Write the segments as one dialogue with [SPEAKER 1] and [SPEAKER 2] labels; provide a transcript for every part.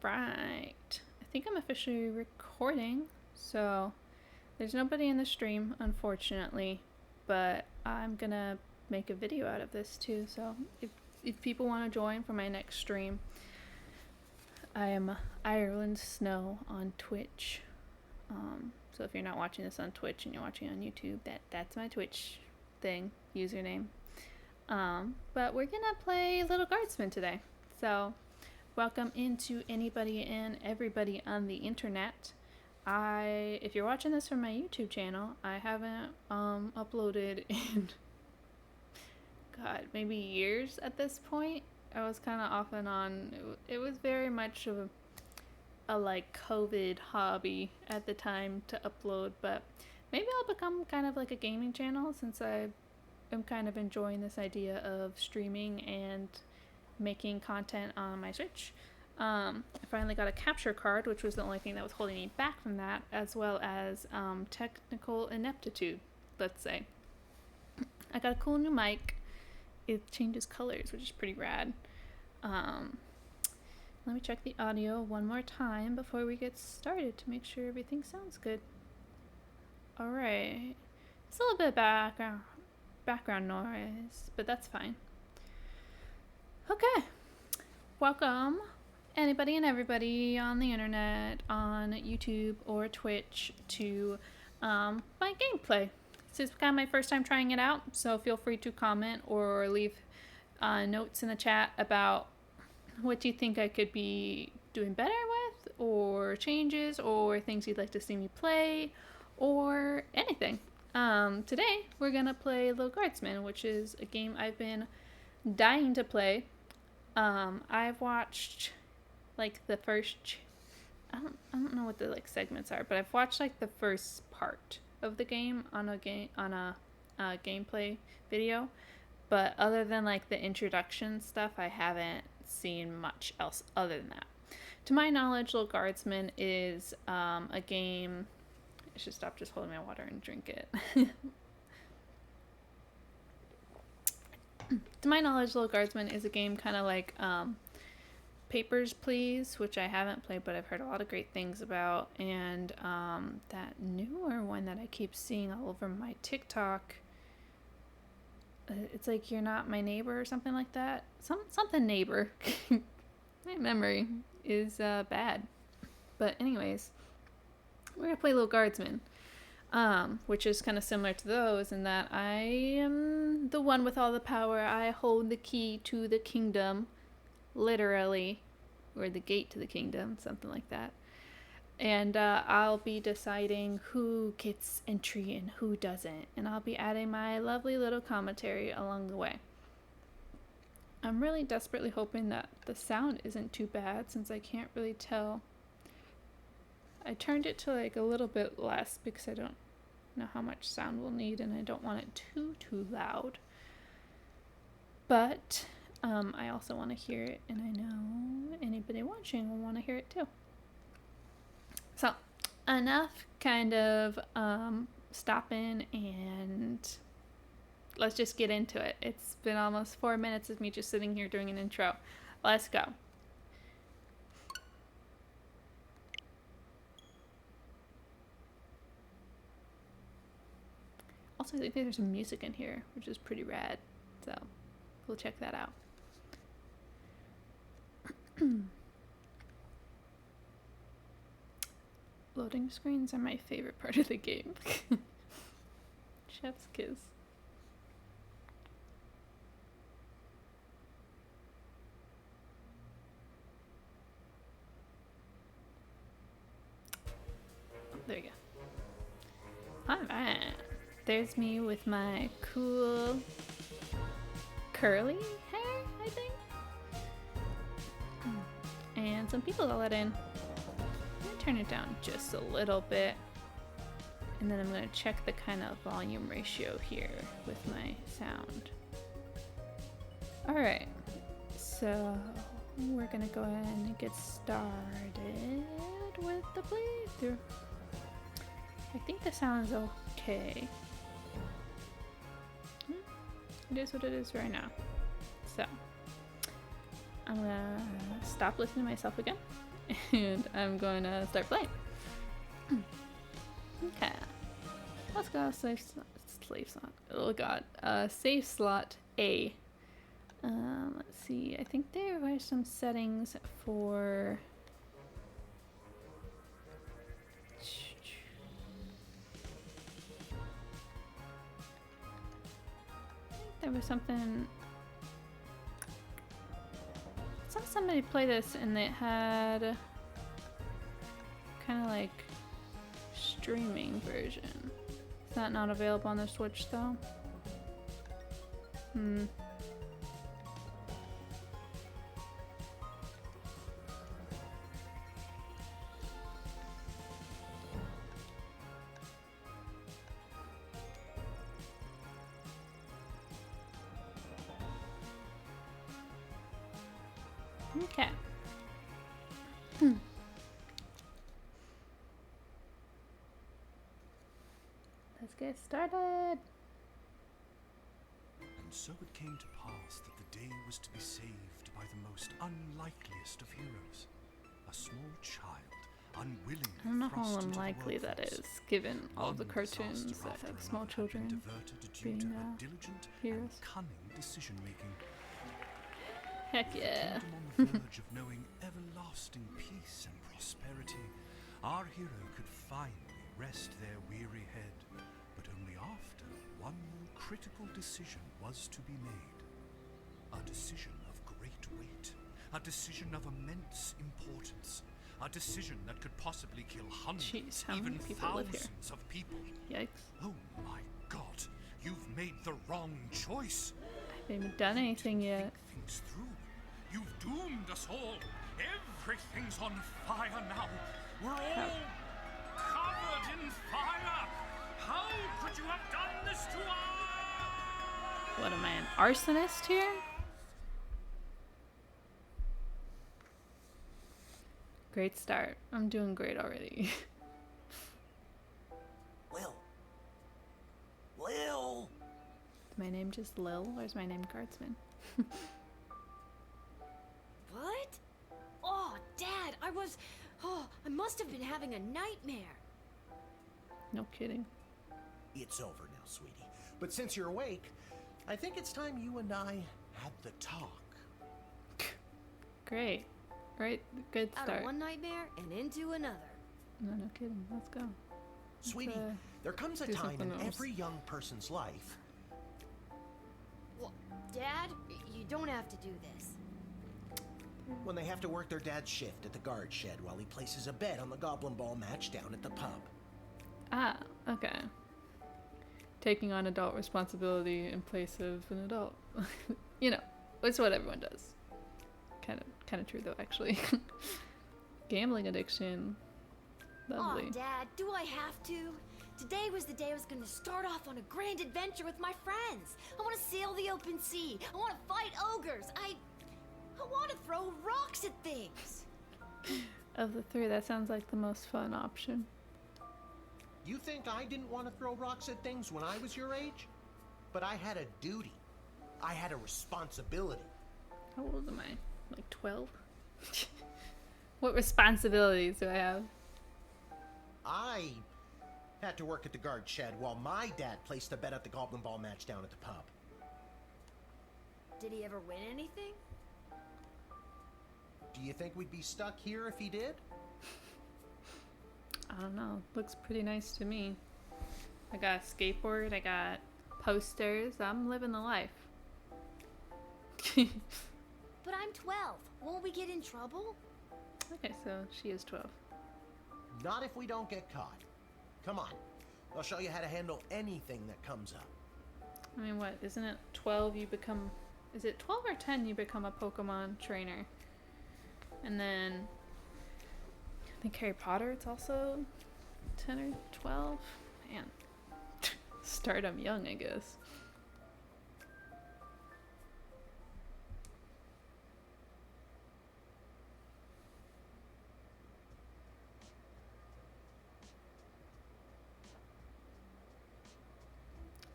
[SPEAKER 1] Right. I think I'm officially recording, so there's nobody in the stream, unfortunately, but I'm gonna make a video out of this too, so if people want to join for my next stream, I am Ireland Snow on Twitch. So if you're not watching this on Twitch and you're watching on YouTube, that's my Twitch thing, username. But we're gonna play Little Guardsman today, so welcome into anybody and everybody on the internet. If you're watching this from my YouTube channel, I haven't uploaded in maybe years at this point. I was kind of off and on. It was very much of a like COVID hobby at the time to upload, but maybe I'll become kind of like a gaming channel since I am kind of enjoying this idea of streaming and making content on my Switch. I finally got a capture card, which was the only thing that was holding me back from that, as well as technical ineptitude, let's say. I got a cool new mic. It changes colors, which is pretty rad. Let me check the audio one more time before we get started to make sure everything sounds good. Alright. It's a little bit of background noise, but that's fine. Okay. Welcome, anybody and everybody on the internet, on YouTube or Twitch, to my gameplay. This is kind of my first time trying it out, so feel free to comment or leave notes in the chat about what you think I could be doing better with, or changes, or things you'd like to see me play, or anything. Today we're gonna play Little Guardsman, which is a game I've been dying to play. I've watched like the first I don't know what the like segments are, but I've watched like the first part of the game on a gameplay video, but other than like the introduction stuff, I haven't seen much else other than that. To my knowledge, Little Guardsman is a game. I should stop just holding my water and drink it. To my knowledge, Little Guardsman is a game kind of like Papers, Please, which I haven't played, but I've heard a lot of great things about, and that newer one that I keep seeing all over my TikTok. It's like You're Not My Neighbor or something like that. Something neighbor. My memory is bad. But anyways, we're going to play Little Guardsman, which is kind of similar to those in that I am the one with all the power. I hold the key to the kingdom, literally, or the gate to the kingdom, something like that. And I'll be deciding who gets entry and who doesn't. And I'll be adding my lovely little commentary along the way. I'm really desperately hoping that the sound isn't too bad, since I can't really tell. I turned it to like a little bit less because I don't know how much sound we'll need, and I don't want it too loud. But I also want to hear it, and I know anybody watching will want to hear it too. So, enough kind of stopping, and let's just get into it. It's been almost 4 minutes of me just sitting here doing an intro. Let's go. Also, I think there's some music in here, which is pretty rad, so we'll check that out. Loading screens are my favorite part of the game. Chef's kiss. There you go. Alright. There's me with my cool curly hair, I think. And some people to let in. Turn it down just a little bit, and then I'm going to check the kind of volume ratio here with my sound. Alright, so we're going to go ahead and get started with the playthrough. I think the sound is okay. It is what it is right now. So I'm going to stop listening to myself again and I'm going to start playing. Okay. Let's go save slot. Oh god. Save slot A. Let's see. I think there are some settings for... There was something... I saw somebody play this and it had kind of like streaming version. Is that not available on the Switch though? Okay. Let's get started.
[SPEAKER 2] And so it came to pass that the day was to be saved by the most unlikeliest of heroes, a small child, unwillingly
[SPEAKER 1] I don't know how
[SPEAKER 2] thrust into the
[SPEAKER 1] unlikely that
[SPEAKER 2] workforce.
[SPEAKER 1] is, given all
[SPEAKER 2] One
[SPEAKER 1] the cartoons
[SPEAKER 2] disaster
[SPEAKER 1] that
[SPEAKER 2] after
[SPEAKER 1] have small
[SPEAKER 2] another had been
[SPEAKER 1] children
[SPEAKER 2] diverted due
[SPEAKER 1] being
[SPEAKER 2] to her diligent
[SPEAKER 1] heroes.
[SPEAKER 2] and cunning decision-making.
[SPEAKER 1] Heck yeah.
[SPEAKER 2] Kingdom on the verge of knowing everlasting peace and prosperity, our hero could finally rest their weary head, but only after one more critical decision was to be made. A decision of great weight, a decision of immense importance, a decision that could possibly kill hundreds,
[SPEAKER 1] Jeez, how many
[SPEAKER 2] even
[SPEAKER 1] people live here?
[SPEAKER 2] thousands of people.
[SPEAKER 1] Yikes.
[SPEAKER 2] Oh my God, you've made the wrong choice.
[SPEAKER 1] I haven't even done anything yet.
[SPEAKER 2] Think things through. You've doomed us all. Everything's on fire now. We're all covered in fire. How could you have done this to us?
[SPEAKER 1] What am I, an arsonist here? Great start. I'm doing great already.
[SPEAKER 3] Lil!
[SPEAKER 1] Is my name just Lil, or is my name Guardsman?
[SPEAKER 4] What? Oh, Dad, I must have been having a nightmare.
[SPEAKER 1] No kidding.
[SPEAKER 3] It's over now, sweetie. But since you're awake, I think it's time you and I had the talk.
[SPEAKER 1] Great. Right, good
[SPEAKER 4] Out
[SPEAKER 1] start.
[SPEAKER 4] of one nightmare and into another.
[SPEAKER 1] No kidding. Let's go.
[SPEAKER 3] Sweetie, there comes a
[SPEAKER 1] do
[SPEAKER 3] time in
[SPEAKER 1] something else.
[SPEAKER 3] every young person's life
[SPEAKER 4] Well, Dad, you don't have to do this.
[SPEAKER 3] when they have to work their dad's shift at the guard shed while he places a bet on the goblin ball match down at the pub.
[SPEAKER 1] Ah, okay. Taking on adult responsibility in place of an adult. You know, it's what everyone does. Kind of true though, actually. Gambling addiction. Lovely.
[SPEAKER 4] Oh, Dad, do I have to? Today was the day I was going to start off on a grand adventure with my friends. I want to sail the open sea. I want to fight ogres. I want to throw rocks at things.
[SPEAKER 1] Of the three, that sounds like the most fun option.
[SPEAKER 3] You think I didn't want to throw rocks at things when I was your age? But I had a duty. I had a responsibility.
[SPEAKER 1] How old am I? Like 12? What responsibilities do I have?
[SPEAKER 3] I had to work at the guard shed while my dad placed a bet at the goblin ball match down at the pub.
[SPEAKER 4] Did he ever win anything?
[SPEAKER 3] Do you think we'd be stuck here if he did?
[SPEAKER 1] I don't know. Looks pretty nice to me. I got a skateboard. I got posters. I'm living the life.
[SPEAKER 4] But I'm 12. Won't we get in trouble?
[SPEAKER 1] Okay, so she is 12.
[SPEAKER 3] Not if we don't get caught. Come on. I'll show you how to handle anything that comes up.
[SPEAKER 1] I mean, what? Isn't it 12 you become... Is it 12 or 10 you become a Pokemon trainer? And then... I think Harry Potter, it's also 10 or 12? Man. Start 'em young, I guess.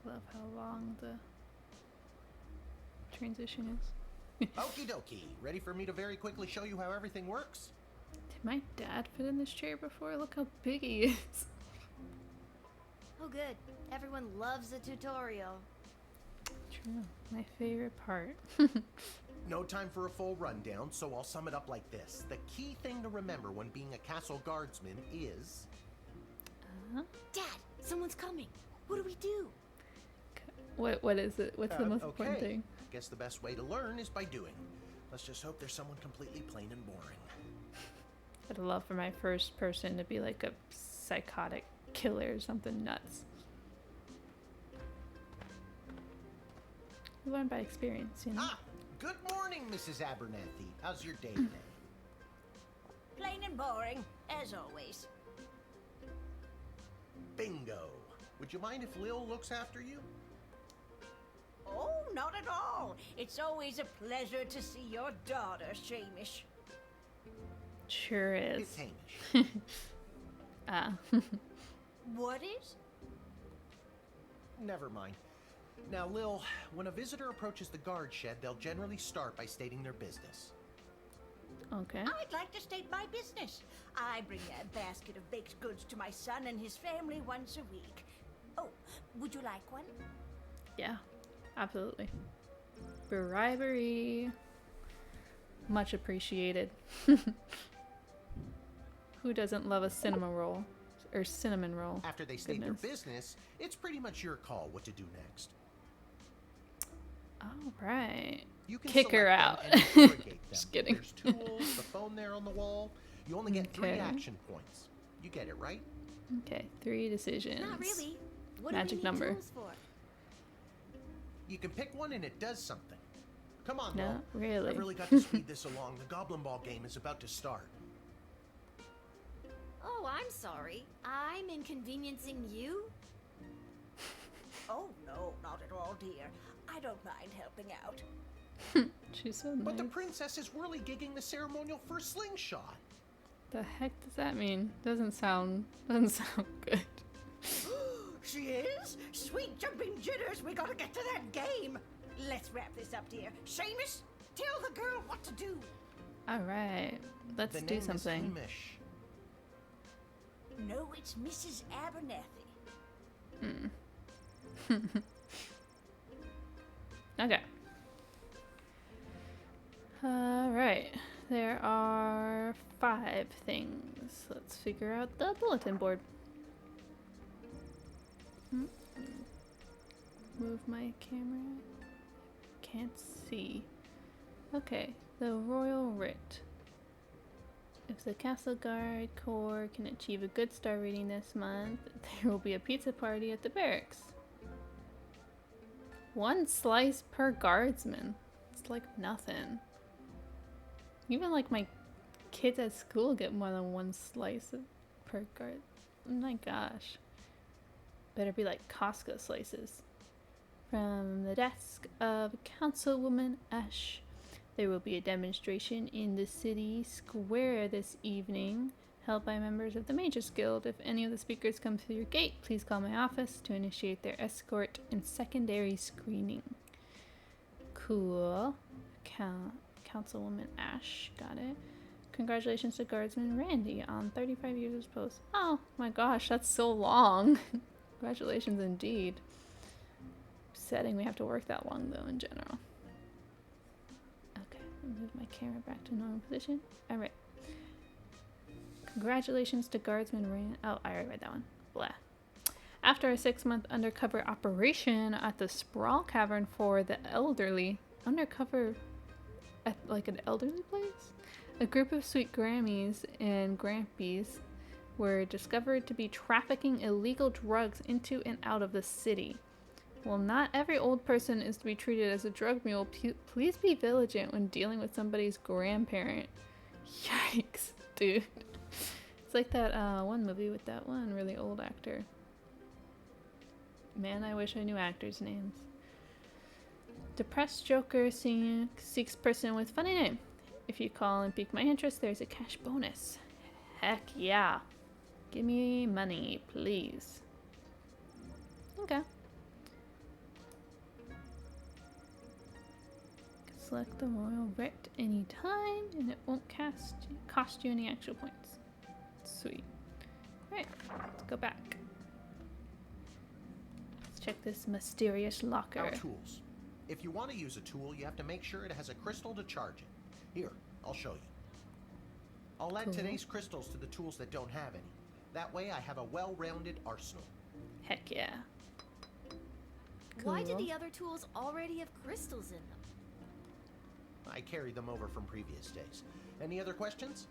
[SPEAKER 1] Love how long the transition is.
[SPEAKER 3] Okie dokie. Ready for me to very quickly show you how everything works?
[SPEAKER 1] my dad fit in this chair before? Look how big he is.
[SPEAKER 4] Oh, good. Everyone loves a tutorial.
[SPEAKER 1] True. My favorite part.
[SPEAKER 3] No time for a full rundown, so I'll sum it up like this. The key thing to remember when being a castle guardsman is...
[SPEAKER 4] Dad, someone's coming. What do we do?
[SPEAKER 1] What is it? What's the most important
[SPEAKER 3] okay.
[SPEAKER 1] thing?
[SPEAKER 3] Guess the best way to learn is by doing. Let's just hope there's someone completely plain and boring.
[SPEAKER 1] I'd love for my first person to be like a psychotic killer or something nuts. You learn by experience, you know?
[SPEAKER 3] Ah! Good morning, Mrs. Abernathy. How's your day today?
[SPEAKER 5] Plain and boring, as always.
[SPEAKER 3] Bingo. Would you mind if Lil looks after you?
[SPEAKER 5] Oh, not at all. It's always a pleasure to see your daughter, Shamish.
[SPEAKER 1] Sure is.
[SPEAKER 3] It's Hamish.
[SPEAKER 1] Ah.
[SPEAKER 5] What is?
[SPEAKER 3] Never mind. Now, Lil, when a visitor approaches the guard shed, they'll generally start by stating their business.
[SPEAKER 1] Okay.
[SPEAKER 5] I'd like to state my business. I bring a basket of baked goods to my son and his family once a week. Oh, would you like one?
[SPEAKER 1] Yeah, absolutely. Bribery. Much appreciated. Who doesn't love a cinnamon roll? Or cinnamon roll?
[SPEAKER 3] After they state
[SPEAKER 1] Goodness.
[SPEAKER 3] their business, it's pretty much your call what to do next.
[SPEAKER 1] All right.
[SPEAKER 3] You can
[SPEAKER 1] Kick her
[SPEAKER 3] select
[SPEAKER 1] out.
[SPEAKER 3] them and interrogate them.
[SPEAKER 1] Just kidding.
[SPEAKER 3] There's tools, the phone there on the wall. You only get 3
[SPEAKER 1] Okay.
[SPEAKER 3] action points. You get it, right?
[SPEAKER 1] Okay, 3 decisions.
[SPEAKER 4] Not really. What
[SPEAKER 1] Magic
[SPEAKER 4] do we need
[SPEAKER 1] number.
[SPEAKER 4] tools for?
[SPEAKER 3] You can pick one and it does something. Come on,
[SPEAKER 1] No,
[SPEAKER 3] Lil.
[SPEAKER 1] really.
[SPEAKER 3] I've really got to speed this along. The Goblin Ball game is about to start.
[SPEAKER 4] Oh, I'm sorry. I'm inconveniencing you?
[SPEAKER 5] Oh, no, not at all, dear. I don't mind helping out.
[SPEAKER 1] She's so nice.
[SPEAKER 3] But the princess is really gigging the ceremonial for slingshot.
[SPEAKER 1] The heck does that mean? Doesn't sound good.
[SPEAKER 5] She is? Sweet jumping jitters, we gotta get to that game. Let's wrap this up, dear. Seamus, tell the girl what to do.
[SPEAKER 1] All right, let's
[SPEAKER 3] The
[SPEAKER 1] do
[SPEAKER 3] name
[SPEAKER 1] something.
[SPEAKER 3] is Hamish.
[SPEAKER 5] No, it's Mrs. Abernathy.
[SPEAKER 1] Okay. All right. There are 5 things. Let's figure out the bulletin board. Move my camera. Can't see. Okay. The Royal Writ. If the Castle Guard Corps can achieve a good star rating this month, there will be a pizza party at the barracks. 1 slice per guardsman. It's like nothing. Even like my kids at school get more than 1 slice per guard. Oh my gosh. Better be like Costco slices. From the desk of Councilwoman Ash. There will be a demonstration in the city square this evening, held by members of the Mages Guild. If any of the speakers come through your gate, please call my office to initiate their escort and secondary screening. Cool. Councilwoman Ash, got it. Congratulations to Guardsman Randy on 35 years of post. Oh my gosh, that's so long. Congratulations indeed. Upsetting we have to work that long though in general. Okay, move my camera back to normal position. Alright. Congratulations to Guardsman Randy. Oh, I already read that one. Blah. After a 6-month undercover operation at the Sprawl Cavern for the elderly. Undercover at like an elderly place? A group of sweet Grammies and Grampies were discovered to be trafficking illegal drugs into and out of the city. While not every old person is to be treated as a drug mule, please be vigilant when dealing with somebody's grandparent. Yikes, dude. It's like that one movie with that one really old actor. Man, I wish I knew actors' names. Depressed Joker seeks person with funny name. If you call and pique my interest, there's a cash bonus. Heck yeah. Give me money, please. Okay. Select the Royal Writ anytime, and it won't cast cost you any actual points. Sweet. Alright, let's go back. Let's check this mysterious locker.
[SPEAKER 3] Now, tools. If you want to use a tool, you have to make sure it has a crystal to charge it. Here, I'll show you. I'll add
[SPEAKER 1] Cool.
[SPEAKER 3] today's crystals to the tools that don't have any. That way I have a well-rounded arsenal.
[SPEAKER 1] Heck yeah.
[SPEAKER 4] Why do
[SPEAKER 1] Cool.
[SPEAKER 4] the other tools already have crystals in them?
[SPEAKER 3] I carried them over from previous days. Any other questions?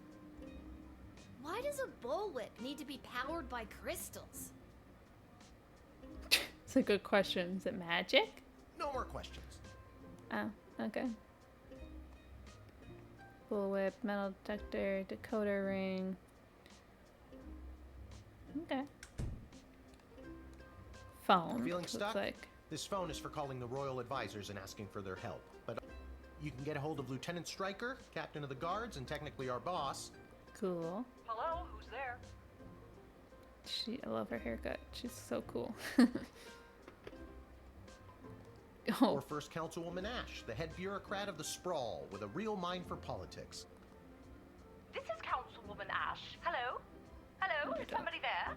[SPEAKER 4] Why does a bullwhip need to be powered by crystals?
[SPEAKER 1] It's a good question. Is it magic?
[SPEAKER 3] No more questions.
[SPEAKER 1] Oh, okay. Bullwhip, metal detector, decoder ring. Okay. Phone.
[SPEAKER 3] Feeling
[SPEAKER 1] looks
[SPEAKER 3] stuck?
[SPEAKER 1] like.
[SPEAKER 3] This phone is for calling the royal advisors and asking for their help. But you can get a hold of Lieutenant Stryker, captain of the guards, and technically our boss.
[SPEAKER 1] Cool.
[SPEAKER 6] Hello, who's there?
[SPEAKER 1] I love her haircut. She's so cool. Oh,
[SPEAKER 3] Or First Councilwoman Ash, the head bureaucrat of the Sprawl, with a real mind for politics.
[SPEAKER 6] This is Councilwoman Ash. Hello? Hello?
[SPEAKER 1] I
[SPEAKER 6] Is
[SPEAKER 1] don't-
[SPEAKER 6] somebody there?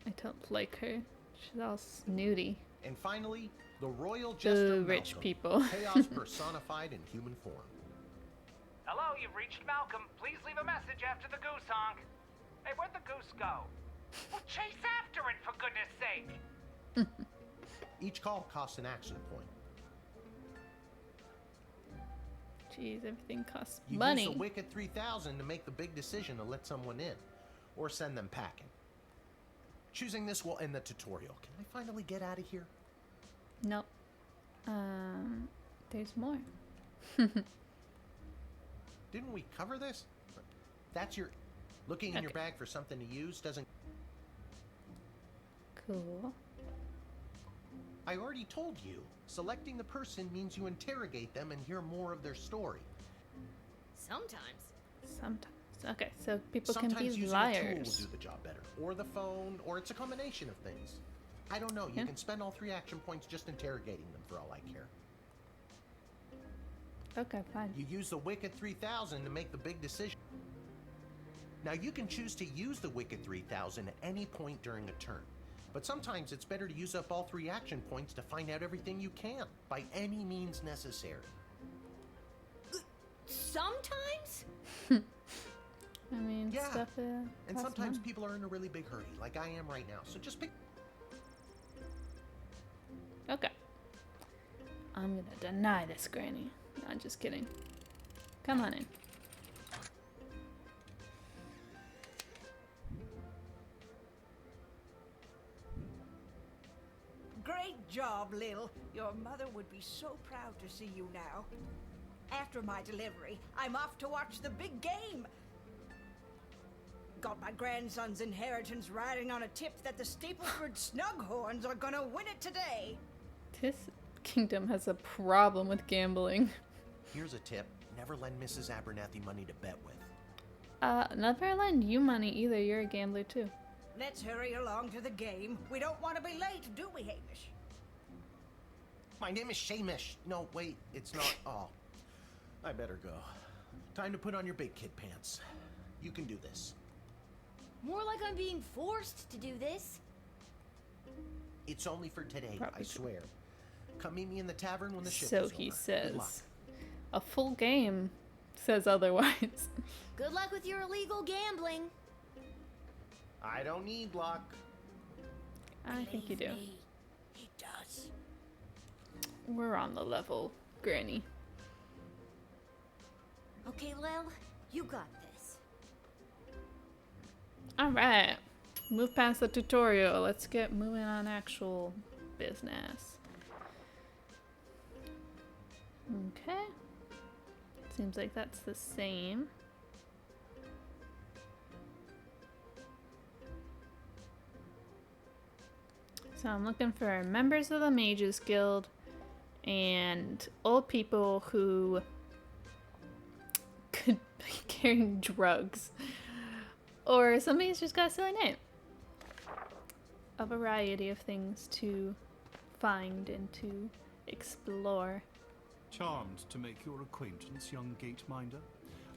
[SPEAKER 1] I don't like her. She's all snooty.
[SPEAKER 3] And finally, the royal jester
[SPEAKER 1] The rich
[SPEAKER 3] Malcolm,
[SPEAKER 1] people.
[SPEAKER 3] chaos personified in human form.
[SPEAKER 6] Hello, you've reached Malcolm. Please leave a message after the goose honk. Hey, where'd the goose go? Well, chase after it, for goodness sake.
[SPEAKER 3] Each call costs an action point.
[SPEAKER 1] Jeez, everything costs
[SPEAKER 3] You
[SPEAKER 1] money.
[SPEAKER 3] use the Wicked 3000 to make the big decision to let someone in, or send them packing. Choosing this will end the tutorial. Can I finally get out of here?
[SPEAKER 1] Nope. There's more.
[SPEAKER 3] Didn't we cover this? That's your... Looking in your
[SPEAKER 1] Okay.
[SPEAKER 3] bag for something to use doesn't...
[SPEAKER 1] Cool.
[SPEAKER 3] I already told you. Selecting the person means you interrogate them and hear more of their story.
[SPEAKER 4] Sometimes.
[SPEAKER 1] Sometimes. Okay, so people
[SPEAKER 3] Sometimes
[SPEAKER 1] can be
[SPEAKER 3] using a tool will
[SPEAKER 1] liars.
[SPEAKER 3] do the job better. Or the phone, or it's a combination of things. I don't know. You
[SPEAKER 1] Yeah.
[SPEAKER 3] can spend all 3 action points just interrogating them for all I care.
[SPEAKER 1] Okay, fine.
[SPEAKER 3] You use the Wicked 3000 to make the big decision. Now you can choose to use the Wicked 3000 at any point during a turn. But sometimes it's better to use up all 3 action points to find out everything you can, by any means necessary.
[SPEAKER 4] Sometimes?
[SPEAKER 1] I mean,
[SPEAKER 3] Yeah,
[SPEAKER 1] stuff.
[SPEAKER 3] And
[SPEAKER 1] costs
[SPEAKER 3] sometimes
[SPEAKER 1] money.
[SPEAKER 3] people are in a really big hurry, like I am right now. So just pick...
[SPEAKER 1] Okay. I'm gonna deny this, Granny. No, I'm just kidding. Come on in.
[SPEAKER 5] Great job, Lil. Your mother would be so proud to see you now. After my delivery, I'm off to watch the big game. Got my grandson's inheritance riding on a tip that the Stapleford Snughorns are gonna win it today.
[SPEAKER 1] This kingdom has a problem with gambling.
[SPEAKER 3] Here's a tip. Never lend Mrs. Abernathy money to bet with.
[SPEAKER 1] Never lend you money either. You're a gambler too.
[SPEAKER 5] Let's hurry along to the game. We don't want to be late, do we, Hamish?
[SPEAKER 3] My name is Shamish. No, wait, it's not. Oh, I better go. Time to put on your big kid pants. You can do this.
[SPEAKER 4] More like I'm being forced to do this.
[SPEAKER 3] It's only for today,
[SPEAKER 1] Probably
[SPEAKER 3] I
[SPEAKER 1] true.
[SPEAKER 3] swear. Come meet me in the tavern when the shift
[SPEAKER 1] So
[SPEAKER 3] is
[SPEAKER 1] he
[SPEAKER 3] over. Good luck.
[SPEAKER 1] says. A full game says otherwise.
[SPEAKER 4] Good luck with your illegal gambling.
[SPEAKER 3] I don't need luck.
[SPEAKER 1] I think you do.
[SPEAKER 4] Believe me, he does.
[SPEAKER 1] We're on the level, Granny.
[SPEAKER 4] Okay, Lil, you got this.
[SPEAKER 1] Alright. Move past the tutorial. Let's get moving on actual business. Okay. Seems like that's the same. So I'm looking for members of the Mages Guild and old people who could be carrying drugs. Or somebody's just got a silly name. A variety of things to find and to explore.
[SPEAKER 2] Charmed to make your acquaintance, young gate minder.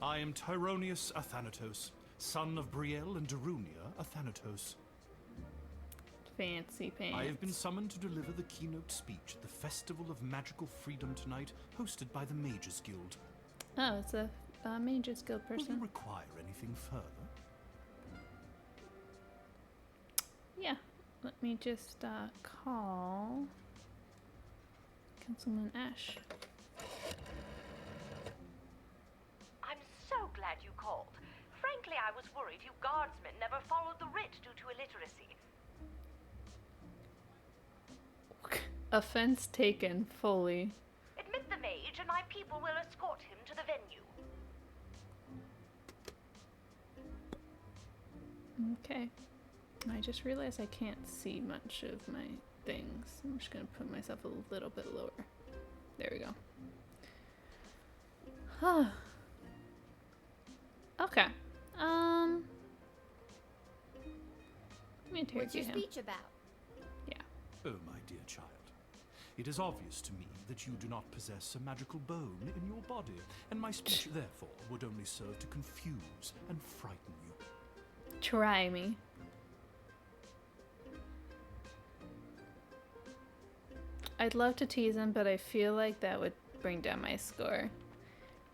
[SPEAKER 2] I am Tyronius Athanatos, son of Brielle and Darunia Athanatos.
[SPEAKER 1] Fancy pants.
[SPEAKER 2] I have been summoned to deliver the keynote speech at the Festival of Magical Freedom tonight, hosted by the Mages Guild.
[SPEAKER 1] Oh, it's a Mages Guild
[SPEAKER 2] Will you
[SPEAKER 1] person.
[SPEAKER 2] require anything further?
[SPEAKER 1] Yeah. Let me just call Councilman Ash.
[SPEAKER 7] I'm so glad you called. Frankly, I was worried you guardsmen never followed the writ due to illiteracy.
[SPEAKER 1] Offense taken fully.
[SPEAKER 7] Admit the mage, and my people will escort him to the venue.
[SPEAKER 1] Okay. I just realized I can't see much of my things. I'm just gonna put myself a little bit lower. There we go. Okay. Let me
[SPEAKER 4] What's
[SPEAKER 1] interrogate
[SPEAKER 4] your
[SPEAKER 1] him.
[SPEAKER 4] speech about?
[SPEAKER 2] Oh, my dear child. It is obvious to me that you do not possess a magical bone in your body, and my speech, therefore, would only serve to confuse and frighten you.
[SPEAKER 1] Try me. I'd love to tease him, but I feel like that would bring down my score.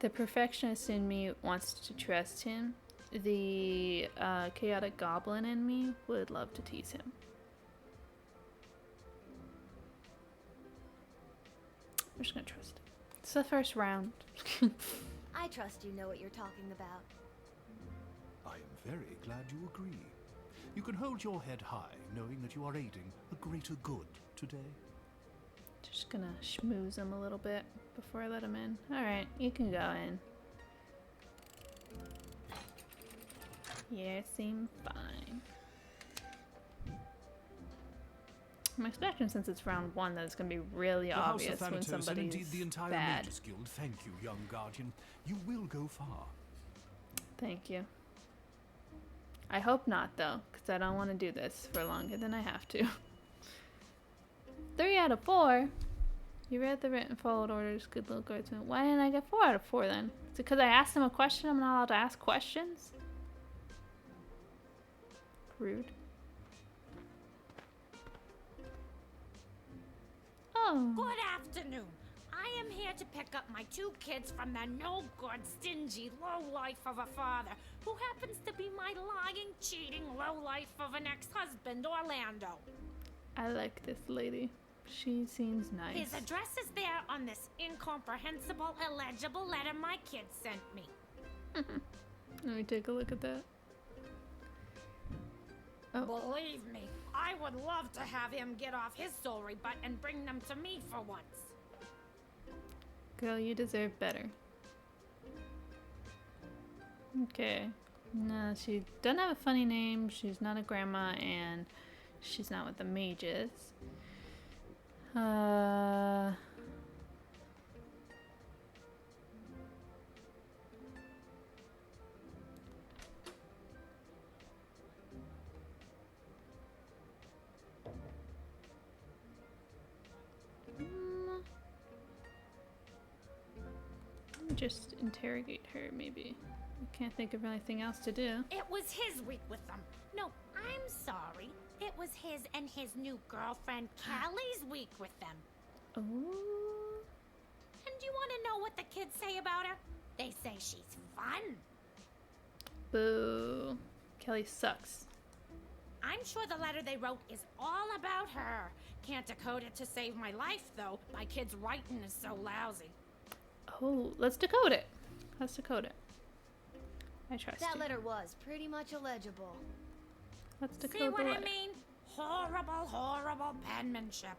[SPEAKER 1] The perfectionist in me wants to trust him. The chaotic goblin in me would love to tease him. I'm just gonna trust him. It's the first round.
[SPEAKER 4] I trust you know what you're talking about.
[SPEAKER 2] I am very glad you agree. You can hold your head high, knowing that you are aiding a greater good today.
[SPEAKER 1] Just gonna schmooze him a little bit before I let him in. Alright, you can go in. Yeah, seem fine. I'm expecting, since it's round 1, that it's gonna be really
[SPEAKER 2] The House
[SPEAKER 1] obvious
[SPEAKER 2] of
[SPEAKER 1] when
[SPEAKER 2] Thanatos, and
[SPEAKER 1] somebody's
[SPEAKER 2] indeed the entire
[SPEAKER 1] bad.
[SPEAKER 2] Mages Guild, thank you, young guardian. You will go far.
[SPEAKER 1] Thank you. I hope not, though, because I don't want to do this for longer than I have to. 3 out of 4? You read the written followed orders, good little guardsman. Why didn't I get 4 out of 4 then? Is it because I asked him a question? I'm not allowed to ask questions? Rude. Oh.
[SPEAKER 5] Good afternoon. I am here to pick up my 2 kids from the no-good, stingy lowlife of a father who happens to be my lying, cheating lowlife of an ex-husband, Orlando.
[SPEAKER 1] I like this lady. She seems nice.
[SPEAKER 5] His address is there on this incomprehensible, illegible letter my kids sent me.
[SPEAKER 1] Let me take a look at that. Oh.
[SPEAKER 5] Believe me, I would love to have him get off his sorry butt and bring them to me for once.
[SPEAKER 1] Girl, you deserve better. Okay. No, she doesn't have a funny name. She's not a grandma, and she's not with the mages. Just interrogate her, maybe. I can't think of anything else to do.
[SPEAKER 5] It was his week with them. No, I'm sorry. It was his and his new girlfriend Callie's week with them.
[SPEAKER 1] Oh.
[SPEAKER 5] And you want to know what the kids say about her? They say she's fun.
[SPEAKER 1] Boo. Kelly sucks.
[SPEAKER 5] I'm sure the letter they wrote is all about her. Can't decode it to save my life, though. My kid's writing is so lousy.
[SPEAKER 1] Oh, let's decode it. Let's decode it. I trust
[SPEAKER 4] That
[SPEAKER 1] you.
[SPEAKER 4] letter was pretty much illegible.
[SPEAKER 1] Let's decode
[SPEAKER 5] See what
[SPEAKER 1] the
[SPEAKER 5] I
[SPEAKER 1] letter.
[SPEAKER 5] mean? Horrible, horrible penmanship.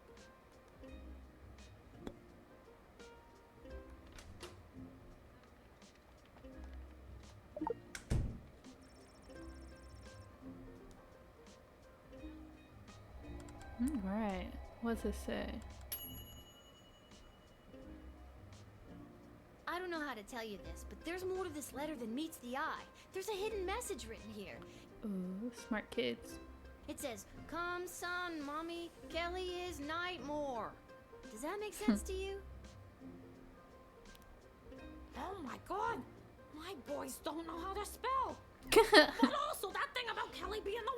[SPEAKER 1] Alright. What's it say?
[SPEAKER 4] I don't know how to tell you this, but there's more to this letter than meets the eye. There's a hidden message written here.
[SPEAKER 1] Ooh, smart kids.
[SPEAKER 4] It says, "Come, son, mommy, Kelly is Nightmare." Does that make sense to you?
[SPEAKER 5] Oh my god! My boys don't know how to spell. But also that thing about Kelly being the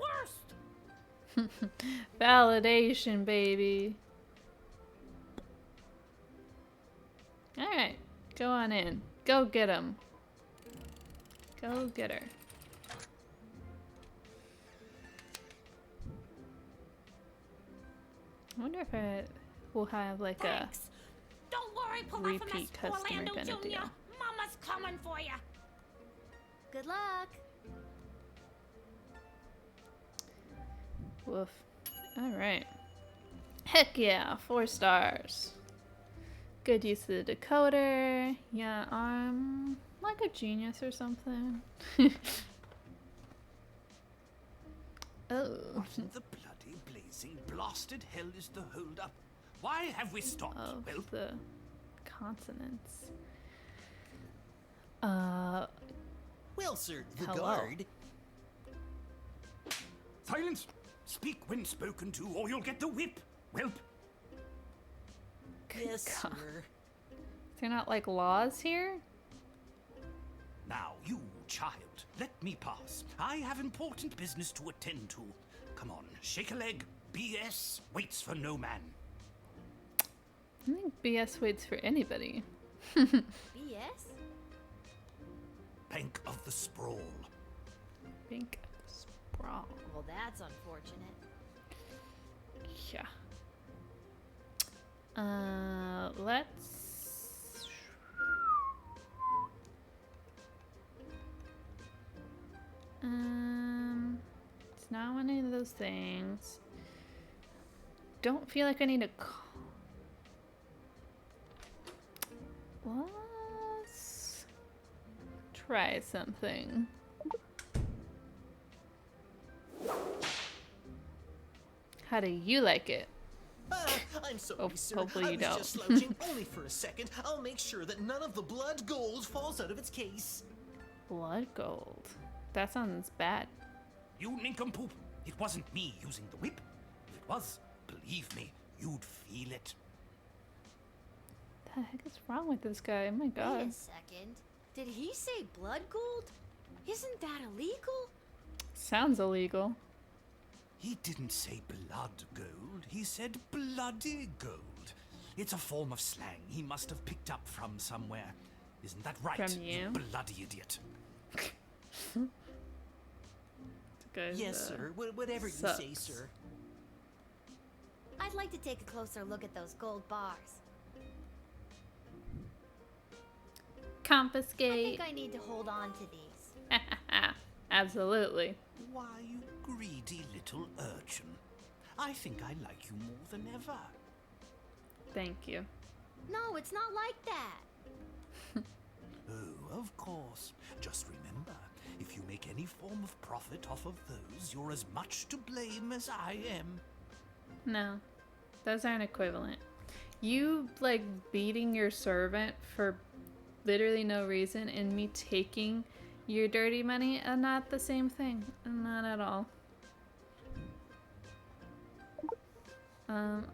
[SPEAKER 5] worst.
[SPEAKER 1] Validation, baby. Alright, go on in. Go get him. Go get her. I wonder if it will have like
[SPEAKER 5] Thanks. Don't worry,
[SPEAKER 1] repeat
[SPEAKER 5] Polyphemus
[SPEAKER 1] customer
[SPEAKER 5] Orlando
[SPEAKER 1] kinda
[SPEAKER 5] Jr.
[SPEAKER 1] deal.
[SPEAKER 5] Mama's coming for you.
[SPEAKER 4] Good luck.
[SPEAKER 1] Woof. Alright. Heck yeah, 4 stars. Good use of the decoder. Yeah, I'm like a genius or something. Oh.
[SPEAKER 2] What in the bloody blazing blasted hell is the hold-up? Why have we stopped?
[SPEAKER 1] Of
[SPEAKER 2] Well,
[SPEAKER 1] the consonants.
[SPEAKER 8] Well, sir, the
[SPEAKER 1] Hello.
[SPEAKER 8] guard.
[SPEAKER 2] silence! Speak when spoken to, or you'll get the whip. Whelp.
[SPEAKER 8] Yes,
[SPEAKER 1] God.
[SPEAKER 8] sir.
[SPEAKER 1] Is there not like laws here?
[SPEAKER 2] Now, you child, let me pass. I have important business to attend to. Come on, shake a leg. BS waits for no man.
[SPEAKER 1] I think BS waits for anybody.
[SPEAKER 4] BS?
[SPEAKER 2] Bank of the Sprawl.
[SPEAKER 1] Pink sprawl.
[SPEAKER 4] Well, that's unfortunate.
[SPEAKER 1] Yeah. Let's. It's not one of those things. Don't feel like I need to. Let's try something. How do you like it?
[SPEAKER 8] I'm sorry,
[SPEAKER 1] Oh,
[SPEAKER 8] sir.
[SPEAKER 1] hopefully
[SPEAKER 8] I
[SPEAKER 1] you
[SPEAKER 8] was
[SPEAKER 1] don't.
[SPEAKER 8] just slouching only for a second. I'll make sure that none of the blood gold falls out of its case.
[SPEAKER 1] Blood gold. That sounds bad.
[SPEAKER 2] You nincompoop. It wasn't me using the whip. If it was, believe me, you'd feel it.
[SPEAKER 1] The heck is wrong with this guy? Oh my
[SPEAKER 4] Wait
[SPEAKER 1] god.
[SPEAKER 4] a second. Did he say blood gold? Isn't that illegal?
[SPEAKER 1] Sounds illegal.
[SPEAKER 2] He didn't say blood gold. He said bloody gold. It's a form of slang he must have picked up from somewhere. Isn't that right,
[SPEAKER 1] From you?
[SPEAKER 2] bloody idiot?
[SPEAKER 1] This guy's,
[SPEAKER 8] Yes, sir. Whatever you say,
[SPEAKER 1] sucks.
[SPEAKER 8] sir.
[SPEAKER 4] I'd like to take a closer look at those gold bars. I
[SPEAKER 1] Confiscate.
[SPEAKER 4] think I need to hold on to these.
[SPEAKER 1] Absolutely.
[SPEAKER 2] Why, you greedy little urchin. I think I like you more than ever.
[SPEAKER 1] Thank you.
[SPEAKER 4] No, it's not like that.
[SPEAKER 2] Oh, of course. Just remember, if you make any form of profit off of those, you're as much to blame as I am.
[SPEAKER 1] No. Those aren't equivalent. You, like, beating your servant for literally no reason and me taking your dirty money are not the same thing. Not at all.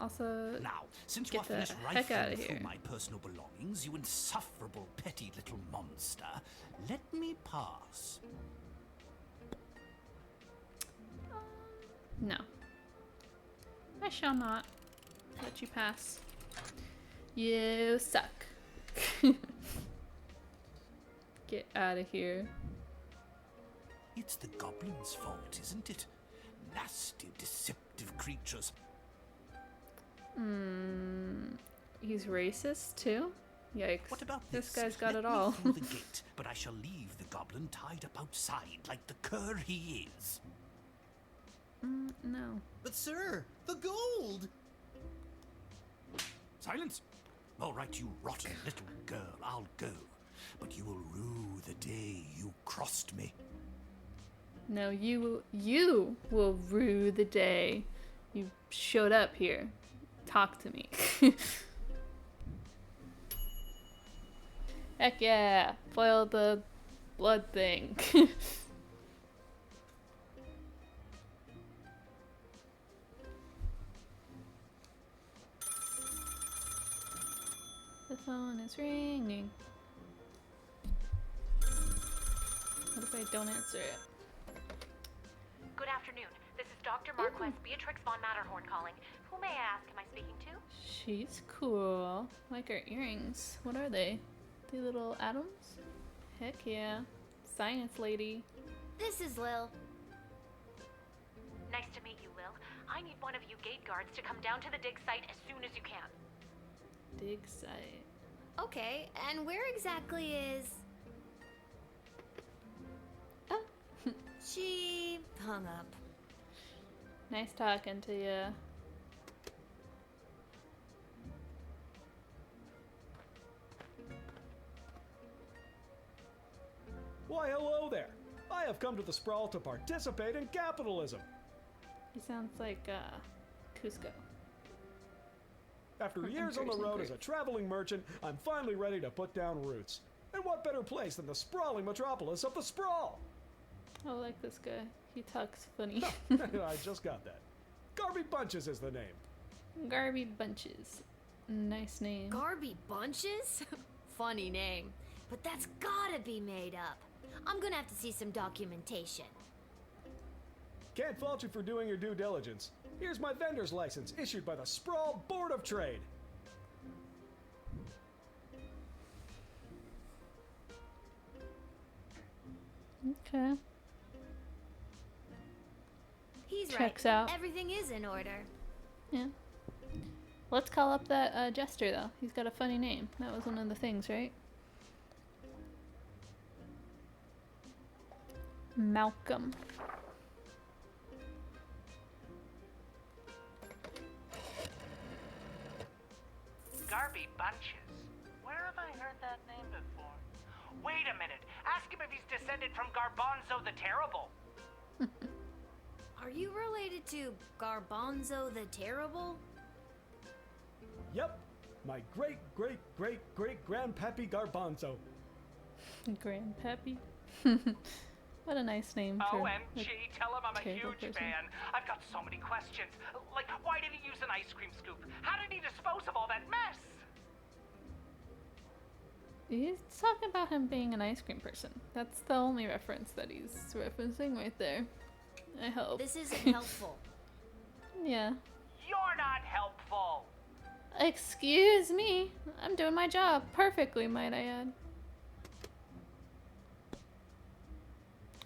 [SPEAKER 1] Also,
[SPEAKER 2] Now, since
[SPEAKER 1] Get
[SPEAKER 2] you're finished
[SPEAKER 1] the heck outta
[SPEAKER 2] rifling through
[SPEAKER 1] here.
[SPEAKER 2] my personal belongings, you insufferable petty little monster, let me pass.
[SPEAKER 1] no. I shall not let you pass. You suck. Get out of here.
[SPEAKER 2] It's the goblin's fault, isn't it? Nasty, deceptive creatures.
[SPEAKER 1] He's racist too? Yikes.
[SPEAKER 2] What about
[SPEAKER 1] this guy's got
[SPEAKER 2] Let
[SPEAKER 1] it
[SPEAKER 2] me
[SPEAKER 1] all.
[SPEAKER 2] through the gate, but I shall leave the goblin tied up outside like the cur he is.
[SPEAKER 1] No.
[SPEAKER 8] But, sir, the gold!
[SPEAKER 2] Silence! All right, you rotten little girl, I'll go. But you will rue the day you crossed me.
[SPEAKER 1] No, you will rue the day you showed up here. Talk to me. Heck yeah. Foil the blood thing. The phone is ringing. What if I don't answer it?
[SPEAKER 7] Good afternoon. This is Dr. Marquez Beatrix von Matterhorn calling. Who may I ask am I speaking to?
[SPEAKER 1] She's cool. Like her earrings. What are they? The little atoms? Heck yeah. Science lady.
[SPEAKER 4] This is Lil.
[SPEAKER 7] Nice to meet you, Lil. I need one of you gate guards to come down to the dig site as soon as you can.
[SPEAKER 1] Dig site.
[SPEAKER 4] Okay, and where exactly is...
[SPEAKER 1] Oh.
[SPEAKER 4] She hung up.
[SPEAKER 1] Nice talking to you.
[SPEAKER 9] Why, hello there. I have come to the Sprawl to participate in capitalism.
[SPEAKER 1] He sounds like, Cusco.
[SPEAKER 9] After
[SPEAKER 1] From
[SPEAKER 9] years on the
[SPEAKER 1] Emperor's New
[SPEAKER 9] road as a
[SPEAKER 1] Groove.
[SPEAKER 9] traveling merchant, I'm finally ready to put down roots. And what better place than the sprawling metropolis of the Sprawl?
[SPEAKER 1] I like this guy. He talks funny.
[SPEAKER 9] I just got that. Garby Bunches is the name.
[SPEAKER 1] Garby Bunches. Nice name.
[SPEAKER 4] Garby Bunches? Funny name. But that's gotta be made up. I'm gonna have to see some documentation.
[SPEAKER 9] Can't fault you for doing your due diligence. Here's my vendor's license, issued by the Sprawl Board of Trade.
[SPEAKER 1] Okay.
[SPEAKER 4] He's
[SPEAKER 1] Checks
[SPEAKER 4] right.
[SPEAKER 1] out.
[SPEAKER 4] Everything is in order.
[SPEAKER 1] Yeah. Let's call up that jester though. He's got a funny name. That was one of the things, right? Malcolm.
[SPEAKER 6] Garby Bunches. Where have I heard that name before? Wait a minute. Ask him if he's descended from Garbanzo the Terrible.
[SPEAKER 4] Are you related to Garbanzo the Terrible?
[SPEAKER 9] Yep, my great-great-great-great-grandpappy Garbanzo.
[SPEAKER 1] Grandpappy. What a nice name for
[SPEAKER 6] OMG, tell him I'm a
[SPEAKER 1] terrible
[SPEAKER 6] huge
[SPEAKER 1] person.
[SPEAKER 6] fan. I've got so many questions. Like, why did he use an ice cream scoop? How did he dispose of all that mess?
[SPEAKER 1] He's talking about him being an ice cream person. That's the only reference that he's referencing right there. I hope.
[SPEAKER 4] This isn't helpful.
[SPEAKER 1] Yeah.
[SPEAKER 6] You're not helpful.
[SPEAKER 1] Excuse me. I'm doing my job perfectly, might I add.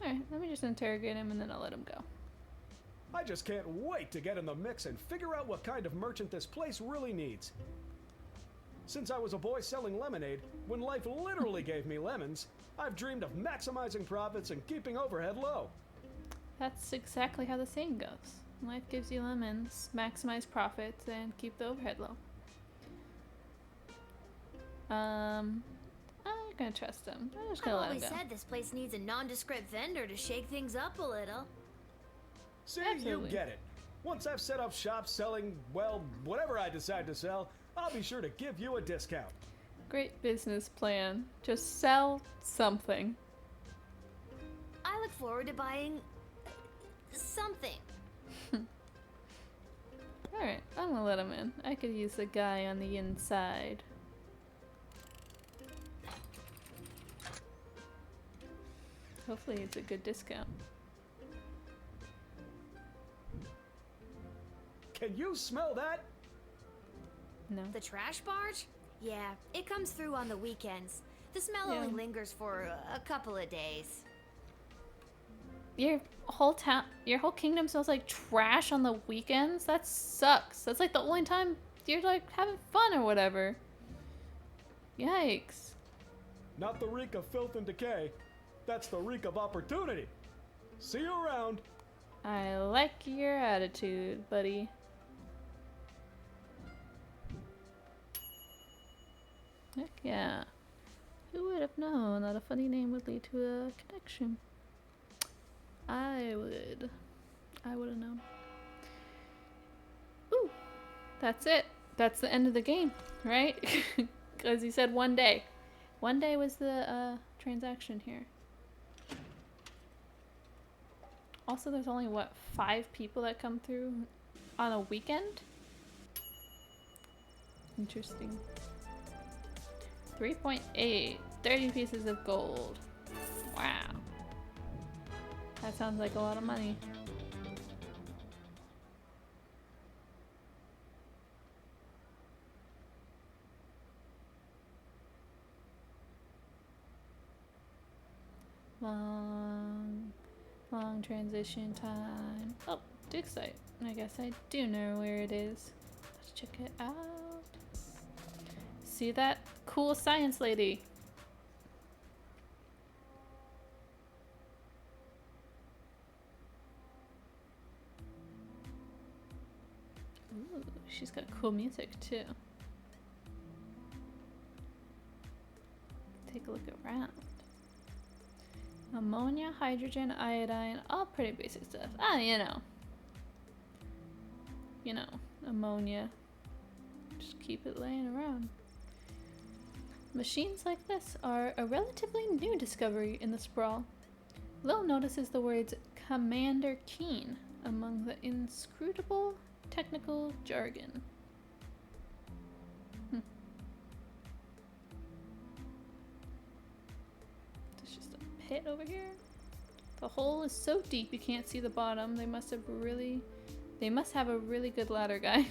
[SPEAKER 1] Alright, let me just interrogate him and then I'll let him go.
[SPEAKER 9] I just can't wait to get in the mix and figure out what kind of merchant this place really needs. Since I was a boy selling lemonade, when life literally gave me lemons, I've dreamed of maximizing profits and keeping overhead low.
[SPEAKER 1] That's exactly how the saying goes. Life gives you lemons, maximize profits, and keep the overhead low. I'm gonna trust him. I'm just
[SPEAKER 4] I've
[SPEAKER 1] gonna let him
[SPEAKER 4] always
[SPEAKER 1] go.
[SPEAKER 4] said this place needs a nondescript vendor to shake things up a little.
[SPEAKER 9] See,
[SPEAKER 1] Absolutely.
[SPEAKER 9] you get it. Once I've set up shop selling, well, whatever I decide to sell, I'll be sure to give you a discount.
[SPEAKER 1] Great business plan. Just sell something.
[SPEAKER 4] I look forward to buying something.
[SPEAKER 1] Alright, I'm gonna let him in. I could use a guy on the inside. Hopefully it's a good discount.
[SPEAKER 9] Can you smell that?
[SPEAKER 1] No.
[SPEAKER 4] The trash barge? Yeah, it comes through on the weekends. The smell
[SPEAKER 1] Yeah.
[SPEAKER 4] only lingers for a couple of days.
[SPEAKER 1] Your whole kingdom smells like trash on the weekends? That sucks. That's like the only time you're like having fun or whatever. Yikes.
[SPEAKER 9] Not the reek of filth and decay. That's the reek of opportunity. See you around.
[SPEAKER 1] I like your attitude, buddy. Heck yeah. Who would have known that a funny name would lead to a connection? I would have known. Ooh, that's it. That's the end of the game, right? Because he said one day. One day was the transaction here. Also, there's only, what, 5 people that come through on a weekend? Interesting. 3.8. 30 pieces of gold. Wow. That sounds like a lot of money. Long transition time. Oh, dig site. I guess I do know where it is. Let's check it out. See that cool science lady? Ooh, she's got cool music too. Take a look around. Ammonia, hydrogen, iodine, all pretty basic stuff. Ah, you know, ammonia. Just keep it laying around. Machines like this are a relatively new discovery in the sprawl. Lil notices the words Commander Keen among the inscrutable technical jargon. There's just a pit over here. The hole is so deep you can't see the bottom. They must have a really good ladder guy.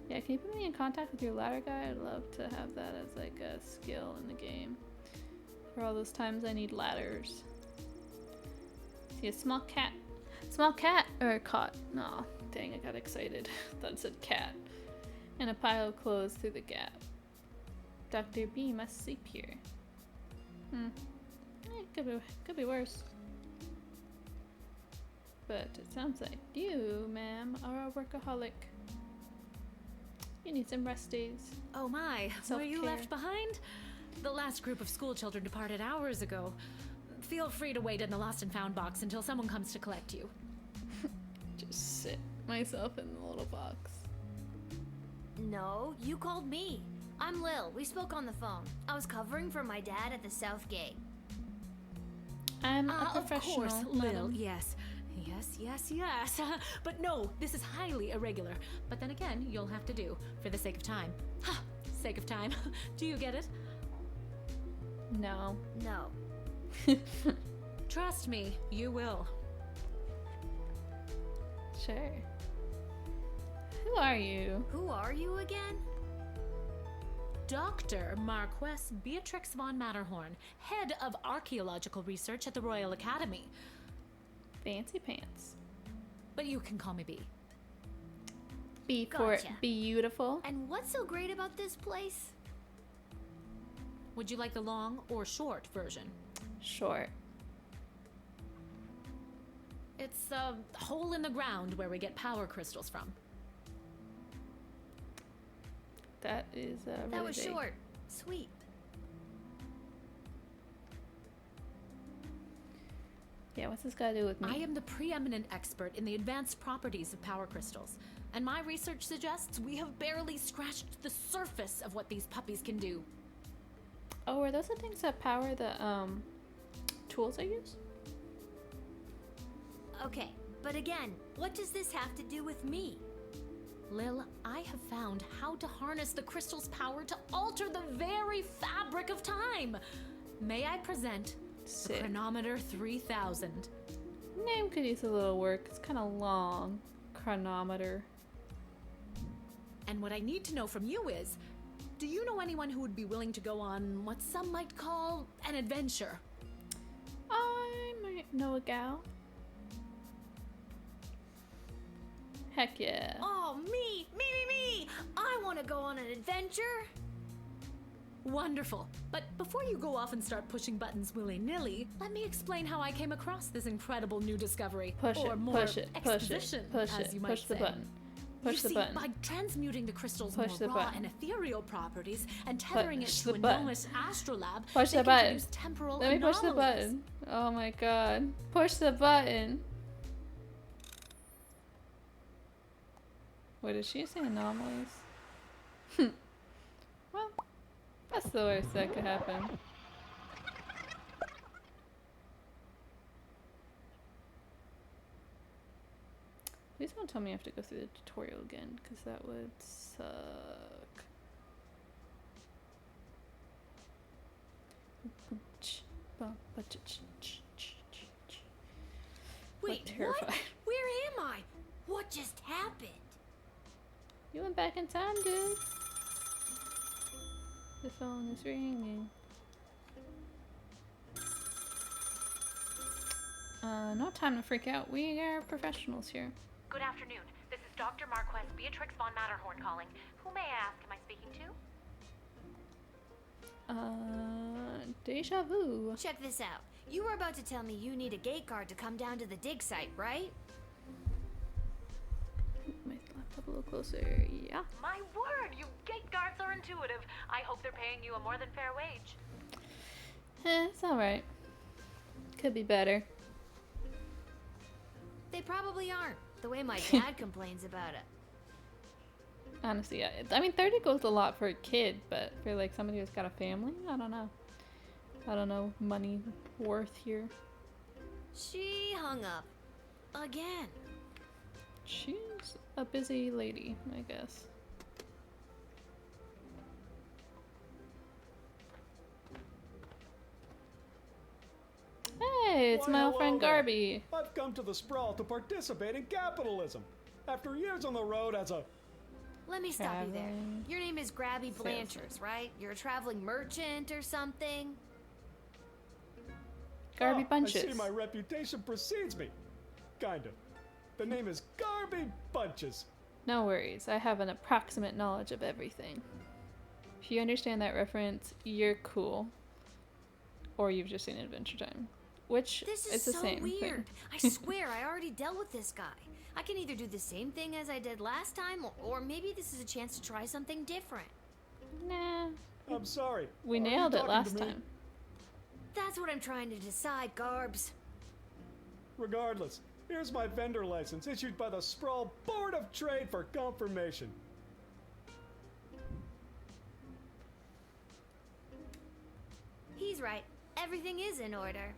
[SPEAKER 1] Yeah, can you put me in contact with your ladder guy? I'd love to have that as like a skill in the game. For all those times I need ladders. See a small cat. Small cat or a cot. Aw, dang, I got excited. Thought it said cat. And a pile of clothes through the gap. Dr. B must sleep here. Could be worse. But it sounds like you, ma'am, are a workaholic. You need some rest days.
[SPEAKER 10] Oh my, were you
[SPEAKER 1] Self-care.
[SPEAKER 10] left behind? The last group of school children departed hours ago. Feel free to wait in the lost and found box until someone comes to collect you.
[SPEAKER 1] Just sit myself in the little box.
[SPEAKER 4] No, you called me. I'm Lil. We spoke on the phone. I was covering for my dad at the South Gate.
[SPEAKER 1] I'm a professional.
[SPEAKER 10] Of course, Lil,
[SPEAKER 1] madam.
[SPEAKER 10] yes. Yes. But no, this is highly irregular. But then again, you'll have to do, for the sake of time. Ha! Sake of time. Do you get it?
[SPEAKER 1] No.
[SPEAKER 4] No.
[SPEAKER 10] Trust me, you will.
[SPEAKER 1] Sure. Who are you?
[SPEAKER 4] Who are you again?
[SPEAKER 10] Dr. Marquess Beatrix von Matterhorn, head of archaeological research at the Royal Academy.
[SPEAKER 1] Fancy pants.
[SPEAKER 10] But you can call me B.
[SPEAKER 1] B for
[SPEAKER 4] Gotcha.
[SPEAKER 1] beautiful.
[SPEAKER 4] And what's so great about this place?
[SPEAKER 10] Would you like the long or short version?
[SPEAKER 1] Short.
[SPEAKER 10] It's a hole in the ground where we get power crystals from.
[SPEAKER 1] That is really
[SPEAKER 4] That was
[SPEAKER 1] big.
[SPEAKER 4] short. Sweet.
[SPEAKER 1] Yeah, what's this got to do with me?
[SPEAKER 10] I am the preeminent expert in the advanced properties of power crystals, and my research suggests we have barely scratched the surface of what these puppies can do.
[SPEAKER 1] Oh, are those the things that power the tools I use?
[SPEAKER 4] Okay, but again, what does this have to do with me?
[SPEAKER 10] Lil, I have found how to harness the crystal's power to alter the very fabric of time. May I present the
[SPEAKER 1] Sick.
[SPEAKER 10] Chronometer 3000?
[SPEAKER 1] Name could use a little work. It's kind of long. Chronometer.
[SPEAKER 10] And what I need to know from you is, do you know anyone who would be willing to go on what some might call an adventure?
[SPEAKER 1] I might know a gal. Heck yeah.
[SPEAKER 4] Oh, me! I want to go on an adventure!
[SPEAKER 10] Wonderful. But before you go off and start pushing buttons willy-nilly, let me explain how I came across this incredible new discovery.
[SPEAKER 1] Push
[SPEAKER 10] or
[SPEAKER 1] it,
[SPEAKER 10] more
[SPEAKER 1] push it, push it,
[SPEAKER 10] exposition,
[SPEAKER 1] push
[SPEAKER 10] as
[SPEAKER 1] it,
[SPEAKER 10] you might
[SPEAKER 1] push the
[SPEAKER 10] say.
[SPEAKER 1] button. Push the
[SPEAKER 10] you see,
[SPEAKER 1] button.
[SPEAKER 10] by transmuting the crystal's
[SPEAKER 1] Push
[SPEAKER 10] more
[SPEAKER 1] the
[SPEAKER 10] raw
[SPEAKER 1] button.
[SPEAKER 10] and ethereal properties and tethering
[SPEAKER 1] Push
[SPEAKER 10] it
[SPEAKER 1] the
[SPEAKER 10] to a
[SPEAKER 1] button.
[SPEAKER 10] gnomeless astrolab,
[SPEAKER 1] Push
[SPEAKER 10] they
[SPEAKER 1] the
[SPEAKER 10] can
[SPEAKER 1] button.
[SPEAKER 10] produce temporal
[SPEAKER 1] Let me push the
[SPEAKER 10] anomalies.
[SPEAKER 1] button. Oh my god. Push the button. What did she say? Anomalies? Well, that's the worst that could happen. Please don't tell me I have to go through the tutorial again, because that would suck. terrified.
[SPEAKER 4] What? Where am I? What just happened?
[SPEAKER 1] You went back in time, dude. The phone is ringing. No time to freak out. We are professionals here.
[SPEAKER 7] Good afternoon. This is Dr. Marquess Beatrix von Matterhorn calling. Who may I ask am I speaking to?
[SPEAKER 1] Deja vu.
[SPEAKER 4] Check this out. You were about to tell me you need a gate guard to come down to the dig site, right?
[SPEAKER 1] My laptop a little closer. Yeah.
[SPEAKER 7] My word, you gate guards are intuitive. I hope they're paying you a more than fair wage.
[SPEAKER 1] It's alright. Could be better.
[SPEAKER 4] They probably aren't, the way my dad complains about it.
[SPEAKER 1] Honestly, yeah. I mean, 30 goes a lot for a kid, but for like somebody who's got a family, I don't know. I don't know money worth here.
[SPEAKER 4] She hung up. Again.
[SPEAKER 1] She's a busy lady, I guess. Hey, it's
[SPEAKER 9] Why,
[SPEAKER 1] my old
[SPEAKER 9] hello
[SPEAKER 1] friend
[SPEAKER 9] there.
[SPEAKER 1] Garby.
[SPEAKER 9] I've come to the sprawl to participate in capitalism. After years on the road as a...
[SPEAKER 4] Let me stop you there.
[SPEAKER 1] Traveling
[SPEAKER 4] Your name is Grabby
[SPEAKER 1] salesman.
[SPEAKER 4] Blanchers, right? You're a traveling merchant or something?
[SPEAKER 1] Garby
[SPEAKER 9] I
[SPEAKER 1] Bunches.
[SPEAKER 9] see my reputation precedes me. Kind of. The name is Garby Bunches.
[SPEAKER 1] No worries, I have an approximate knowledge of everything. If you understand that reference, you're cool. Or you've just seen Adventure Time. Which
[SPEAKER 4] This is
[SPEAKER 1] it's the
[SPEAKER 4] so
[SPEAKER 1] same
[SPEAKER 4] weird.
[SPEAKER 1] thing.
[SPEAKER 4] I swear I already dealt with this guy. I can either do the same thing as I did last time, or maybe this is a chance to try something different.
[SPEAKER 1] Nah,
[SPEAKER 9] I'm sorry.
[SPEAKER 1] we
[SPEAKER 9] Are you
[SPEAKER 1] nailed it
[SPEAKER 9] talking
[SPEAKER 1] last
[SPEAKER 9] to me?
[SPEAKER 1] time.
[SPEAKER 4] That's what I'm trying to decide, Garbs.
[SPEAKER 9] Regardless, here's my vendor license issued by the Sprawl Board of Trade for confirmation.
[SPEAKER 4] He's right. Everything is in order.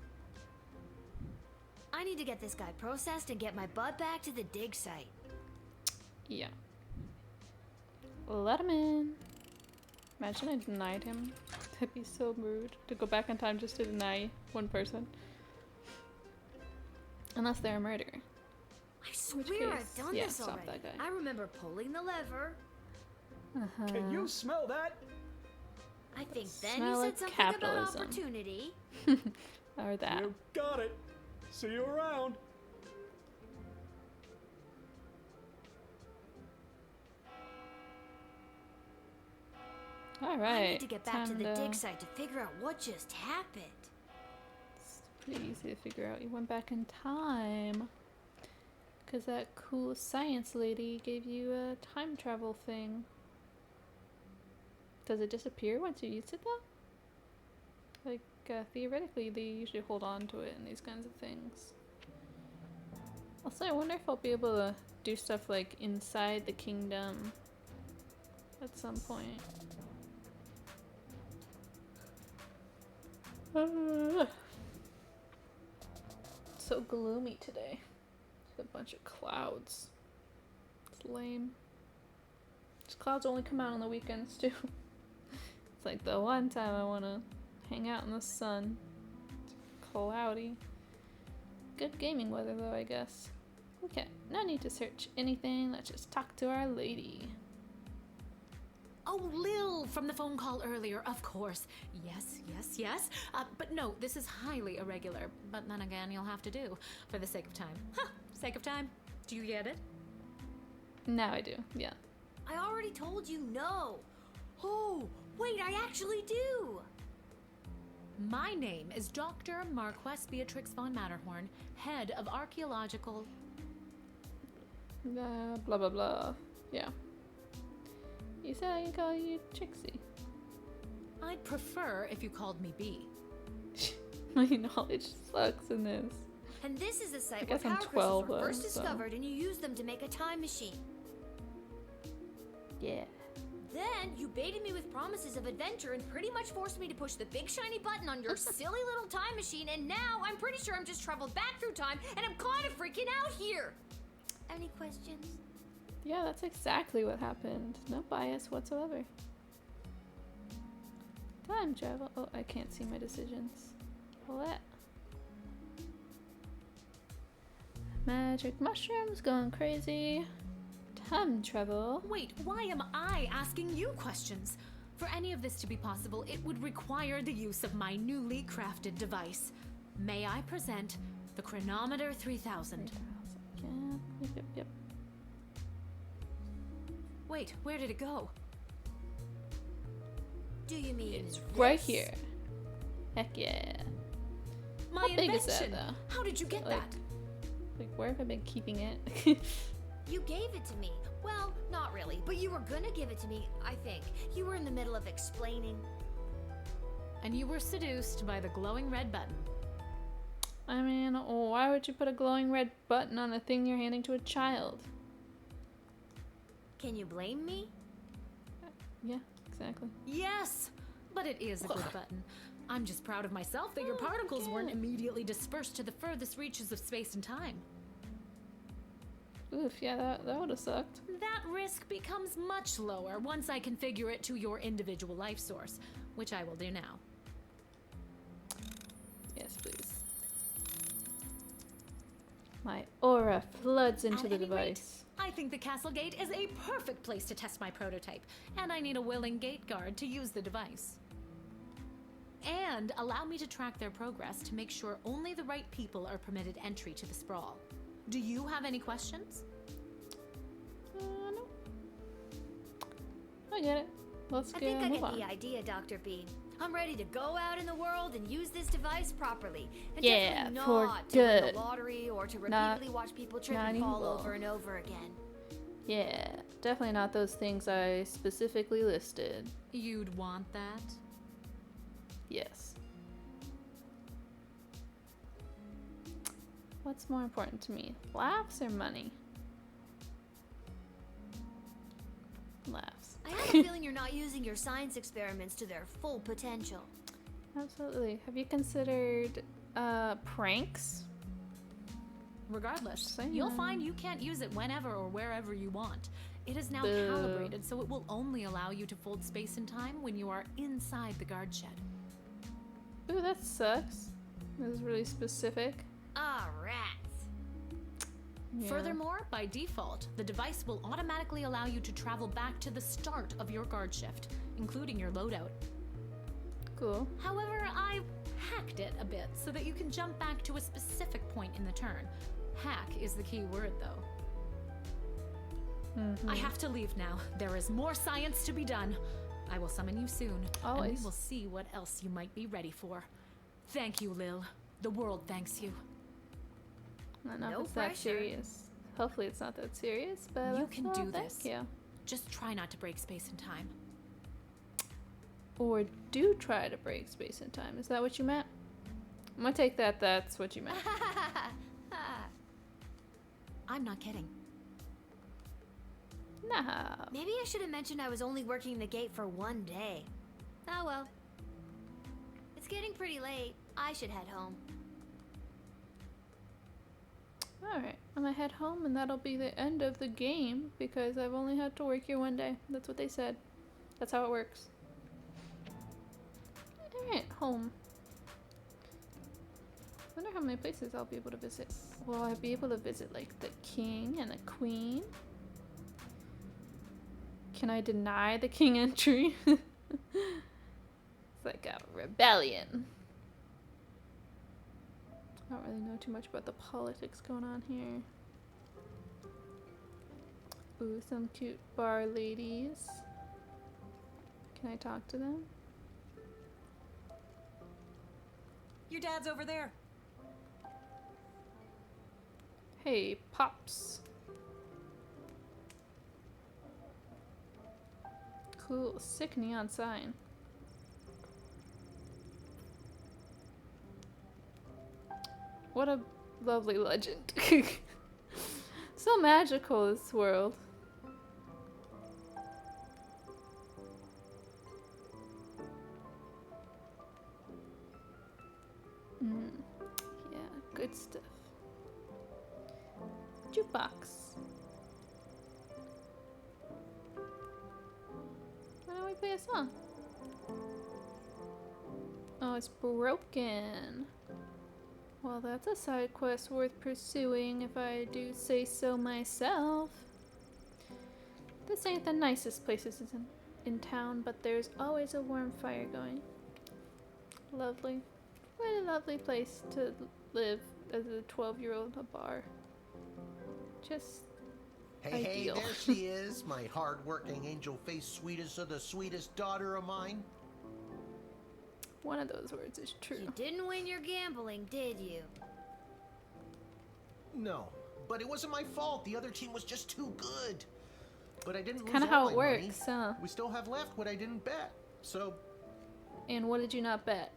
[SPEAKER 4] I need to get this guy processed and get my butt back to the dig site.
[SPEAKER 1] Yeah. Let him in. Imagine I denied him. That'd be so rude to go back in time just to deny one person. Unless they're a murderer.
[SPEAKER 4] I swear
[SPEAKER 1] case,
[SPEAKER 4] I've done
[SPEAKER 1] yeah,
[SPEAKER 4] this
[SPEAKER 1] stop
[SPEAKER 4] already.
[SPEAKER 1] that guy.
[SPEAKER 4] I remember pulling the lever.
[SPEAKER 9] Can you smell that?
[SPEAKER 4] I think then
[SPEAKER 1] Smell
[SPEAKER 4] you
[SPEAKER 1] like
[SPEAKER 4] said something about
[SPEAKER 1] capitalism.
[SPEAKER 4] opportunity.
[SPEAKER 1] Or that.
[SPEAKER 9] You got it. See you around.
[SPEAKER 1] Alright.
[SPEAKER 4] I need to get back to
[SPEAKER 1] time
[SPEAKER 4] the dig site to figure out what just happened.
[SPEAKER 1] It's pretty easy to figure out. You went back in time. Because that cool science lady gave you a time travel thing. Does it disappear once you use it though? Like, theoretically, they usually hold on to it in these kinds of things. Also, I wonder if I'll be able to do stuff like inside the kingdom at some point. So gloomy today. Just a bunch of clouds. It's lame. These clouds only come out on the weekends too. It's like the one time I want to hang out in the sun. It's cloudy. Good gaming weather though, I guess. Okay, no need to search anything. Let's just talk to our lady.
[SPEAKER 10] Oh, Lil from the phone call earlier, of course. Yes. But no, this is highly irregular. But then again, you'll have to do for the sake of time. Sake of time. Do you get it?
[SPEAKER 1] Now I do, yeah.
[SPEAKER 4] I already told you no. Oh, wait, I actually do.
[SPEAKER 10] My name is Dr. Marquess Beatrix von Matterhorn, head of archaeological...
[SPEAKER 1] Blah blah blah. Yeah. You said I can call you Trixie.
[SPEAKER 10] I'd prefer if you called me B.
[SPEAKER 1] My knowledge sucks in this.
[SPEAKER 4] And this is the
[SPEAKER 1] I
[SPEAKER 4] site where
[SPEAKER 1] guess I'm
[SPEAKER 4] power
[SPEAKER 1] 12
[SPEAKER 4] crystals were
[SPEAKER 1] though,
[SPEAKER 4] first
[SPEAKER 1] so-
[SPEAKER 4] discovered, and you used them to make a time machine.
[SPEAKER 1] Yeah.
[SPEAKER 4] Then you baited me with promises of adventure and pretty much forced me to push the big shiny button on your silly little time machine, and now I'm pretty sure I'm just traveled back through time and I'm kind of freaking out here. Any questions?
[SPEAKER 1] Yeah, that's exactly what happened. No bias whatsoever. Time travel. Oh, I can't see my decisions. What? Magic mushrooms going crazy. Time travel.
[SPEAKER 10] Wait, why am I asking you questions? For any of this to be possible, it would require the use of my newly crafted device. May I present the Chronometer 3000?
[SPEAKER 1] Yep.
[SPEAKER 10] Wait, where did it go?
[SPEAKER 4] Do you mean
[SPEAKER 1] It's right
[SPEAKER 4] this?
[SPEAKER 1] here. Heck yeah.
[SPEAKER 10] My
[SPEAKER 1] How big
[SPEAKER 10] invention!
[SPEAKER 1] is that, though?
[SPEAKER 10] How did you get
[SPEAKER 1] Like-
[SPEAKER 10] that?
[SPEAKER 1] Like, where have I been keeping it?
[SPEAKER 4] You gave it to me. Well, not really, but you were gonna give it to me, I think. You were in the middle of explaining.
[SPEAKER 10] And you were seduced by the glowing red button.
[SPEAKER 1] I mean, why would you put a glowing red button on a thing you're handing to a child?
[SPEAKER 4] Can you blame me?
[SPEAKER 1] Yeah, exactly.
[SPEAKER 10] Yes! But it is a good button. I'm just proud of myself that your particles weren't immediately dispersed to the furthest reaches of space and time.
[SPEAKER 1] Oof, yeah, that would have sucked.
[SPEAKER 10] That risk becomes much lower once I configure it to your individual life source, which I will do now.
[SPEAKER 1] Yes, please. My aura floods into
[SPEAKER 10] At
[SPEAKER 1] the
[SPEAKER 10] any rate,
[SPEAKER 1] device.
[SPEAKER 10] I think the castle gate is a perfect place to test my prototype, and I need a willing gate guard to use the device. And allow me to track their progress to make sure only the right people are permitted entry to the sprawl. Do you have any questions?
[SPEAKER 1] No. I get it. Let's
[SPEAKER 4] I
[SPEAKER 1] go
[SPEAKER 4] think I
[SPEAKER 1] move
[SPEAKER 4] get
[SPEAKER 1] on.
[SPEAKER 4] the idea, Dr. B. I'm ready to go out in the world and use this device properly. And
[SPEAKER 1] Yeah,
[SPEAKER 4] definitely
[SPEAKER 1] for
[SPEAKER 4] not to win
[SPEAKER 1] good.
[SPEAKER 4] the lottery or to
[SPEAKER 1] Not-
[SPEAKER 4] repeatedly watch people trip
[SPEAKER 1] not
[SPEAKER 4] and fall
[SPEAKER 1] evil.
[SPEAKER 4] over and over again.
[SPEAKER 1] Yeah, definitely not those things I specifically listed.
[SPEAKER 10] You'd want that?
[SPEAKER 1] Yes. What's more important to me, laughs or money? Laughs.
[SPEAKER 4] I have a feeling you're not using your science experiments to their full potential.
[SPEAKER 1] Absolutely. Have you considered pranks?
[SPEAKER 10] Regardless,
[SPEAKER 1] Saying.
[SPEAKER 10] you'll find you can't use it whenever or wherever you want. It is now
[SPEAKER 1] Boo.
[SPEAKER 10] calibrated, so it will only allow you to fold space and time when you are inside the guard shed.
[SPEAKER 1] Ooh, that sucks. This is really specific.
[SPEAKER 4] Ah, rats.
[SPEAKER 1] Yeah.
[SPEAKER 10] Furthermore, by default, the device will automatically allow you to travel back to the start of your guard shift, including your loadout.
[SPEAKER 1] Cool.
[SPEAKER 10] However, I hacked it a bit so that you can jump back to a specific point in the turn. Hack is the key word, though. I have to leave now. There is more science to be done. I will summon you soon, and
[SPEAKER 1] Always.
[SPEAKER 10] we will see what else you might be ready for. Thank you, Lil. The world thanks you.
[SPEAKER 1] I don't know
[SPEAKER 4] No
[SPEAKER 1] if it's that
[SPEAKER 4] pressure.
[SPEAKER 1] serious. Hopefully it's not that serious, but
[SPEAKER 10] You
[SPEAKER 1] let's
[SPEAKER 10] can
[SPEAKER 1] go,
[SPEAKER 10] do
[SPEAKER 1] thank
[SPEAKER 10] this.
[SPEAKER 1] you.
[SPEAKER 10] Just try not to break space and time.
[SPEAKER 1] Or do try to break space and time. Is that what you meant? I'm gonna take that that's what you meant.
[SPEAKER 10] I'm not kidding.
[SPEAKER 1] Nah.
[SPEAKER 4] Maybe I should have mentioned I was only working the gate for one day. Oh well. It's getting pretty late. I should head home.
[SPEAKER 1] Alright, I'm gonna head home and that'll be the end of the game because I've only had to work here one day. That's what they said. That's how it works. Alright, home. Wonder how many places I'll be able to visit. Will I be able to visit like the king and the queen? Can I deny the king entry? It's like a rebellion. I don't really know too much about the politics going on here. Ooh, some cute bar ladies. Can I talk to them?
[SPEAKER 11] Your dad's over there.
[SPEAKER 1] Hey, Pops. Cool, sick neon sign. What a lovely legend. So magical, this world. Yeah, good stuff. Jukebox. Why don't we play a song? Oh, it's broken. Well, that's a side quest worth pursuing if I do say so myself. This ain't the nicest places in town, but there's always a warm fire going. Lovely. What a lovely place to live as a 12-year-old at a bar. Just
[SPEAKER 3] Hey,
[SPEAKER 1] ideal.
[SPEAKER 3] hey, there she is, my hard-working, angel-faced, sweetest of the sweetest daughter of mine.
[SPEAKER 1] One of those words is true.
[SPEAKER 4] You didn't win your gambling, did you?
[SPEAKER 3] No, but it wasn't my fault. The other team was just too good. But I didn't lose
[SPEAKER 1] Kind of
[SPEAKER 3] all
[SPEAKER 1] how it
[SPEAKER 3] my money.
[SPEAKER 1] works, huh?
[SPEAKER 3] We still have left what I didn't bet. So,
[SPEAKER 1] And what did you not bet?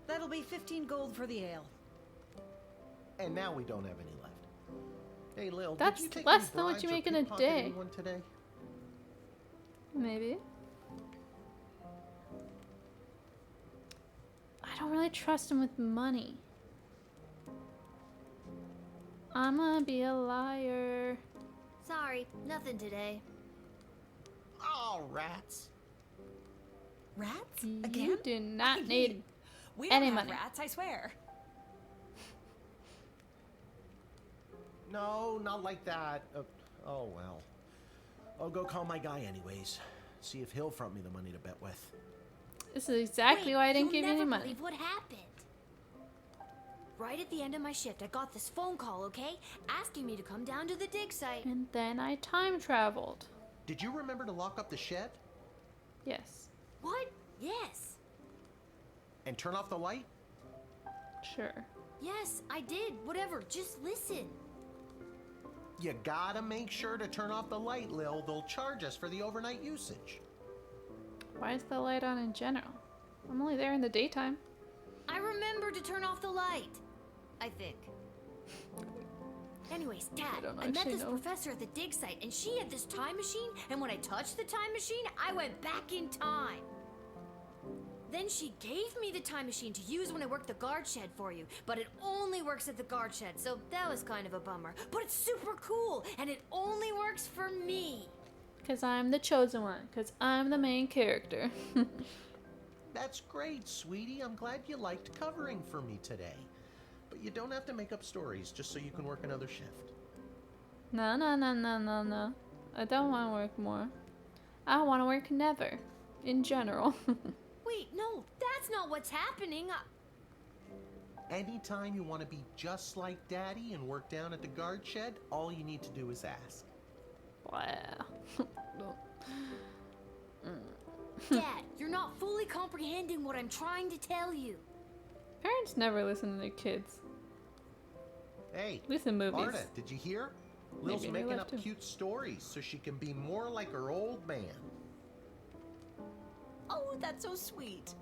[SPEAKER 11] That'll be 15 gold for the ale.
[SPEAKER 3] and now we don't have any left. Hey, Lil,
[SPEAKER 1] That's
[SPEAKER 3] did you take
[SPEAKER 1] less
[SPEAKER 3] any
[SPEAKER 1] than what you
[SPEAKER 3] bribes or
[SPEAKER 1] make in a
[SPEAKER 3] pickpocket
[SPEAKER 1] day.
[SPEAKER 3] anyone today?
[SPEAKER 1] Maybe. I don't really trust him with money. I'm gonna be a liar.
[SPEAKER 4] Sorry, nothing today.
[SPEAKER 3] Oh, rats.
[SPEAKER 11] Rats?
[SPEAKER 1] You
[SPEAKER 11] Again?
[SPEAKER 1] do not
[SPEAKER 11] I
[SPEAKER 1] need
[SPEAKER 11] mean, we don't
[SPEAKER 1] any
[SPEAKER 11] have
[SPEAKER 1] money.
[SPEAKER 11] rats, I swear.
[SPEAKER 3] No, not like that. Oh, well. I'll go call my guy anyways. See if he'll front me the money to bet with.
[SPEAKER 1] This is exactly
[SPEAKER 4] Wait,
[SPEAKER 1] why I didn't
[SPEAKER 4] you'll
[SPEAKER 1] give you any
[SPEAKER 4] never
[SPEAKER 1] money.
[SPEAKER 4] believe what happened. Right at the end of my shift, I got this phone call, okay? Asking me to come down to the dig site.
[SPEAKER 1] And then I time traveled.
[SPEAKER 3] Did you remember to lock up the shed?
[SPEAKER 1] Yes.
[SPEAKER 4] What? Yes.
[SPEAKER 3] And turn off the light?
[SPEAKER 1] Sure.
[SPEAKER 4] Yes, I did. Whatever. Just listen.
[SPEAKER 3] You gotta make sure to turn off the light, Lil. They'll charge us for the overnight usage.
[SPEAKER 1] Why is the light on in general? I'm only there in the daytime.
[SPEAKER 4] I remember to turn off the light. I think. Anyways, Dad,
[SPEAKER 1] don't
[SPEAKER 4] I met
[SPEAKER 1] actually
[SPEAKER 4] this
[SPEAKER 1] know.
[SPEAKER 4] professor at the dig site, and she had this time machine, and when I touched the time machine, I went back in time. Then she gave me the time machine to use when I worked the guard shed for you, but it only works at the guard shed, so that was kind of a bummer. But it's super cool, and it only works for me.
[SPEAKER 1] Because I'm the chosen one. Because I'm the main character.
[SPEAKER 3] That's great, sweetie. I'm glad you liked covering for me today. But you don't have to make up stories just so you can work another shift.
[SPEAKER 1] No, no, no, no, no, no. I don't want to work more. I want to work never. In general.
[SPEAKER 4] Wait, no, that's not what's happening.
[SPEAKER 3] Anytime you want to be just like Daddy and work down at the guard shed, all you need to do is ask.
[SPEAKER 1] Wow.
[SPEAKER 4] Dad, you're not fully comprehending what I'm trying to tell you.
[SPEAKER 1] Parents never listen to their kids.
[SPEAKER 3] Hey,
[SPEAKER 1] At least in movies.
[SPEAKER 3] Marta, did you hear? Lil's
[SPEAKER 1] Maybe they
[SPEAKER 3] making
[SPEAKER 1] left
[SPEAKER 3] up
[SPEAKER 1] him.
[SPEAKER 3] cute stories so she can be more like her old man.
[SPEAKER 11] Oh, that's so sweet.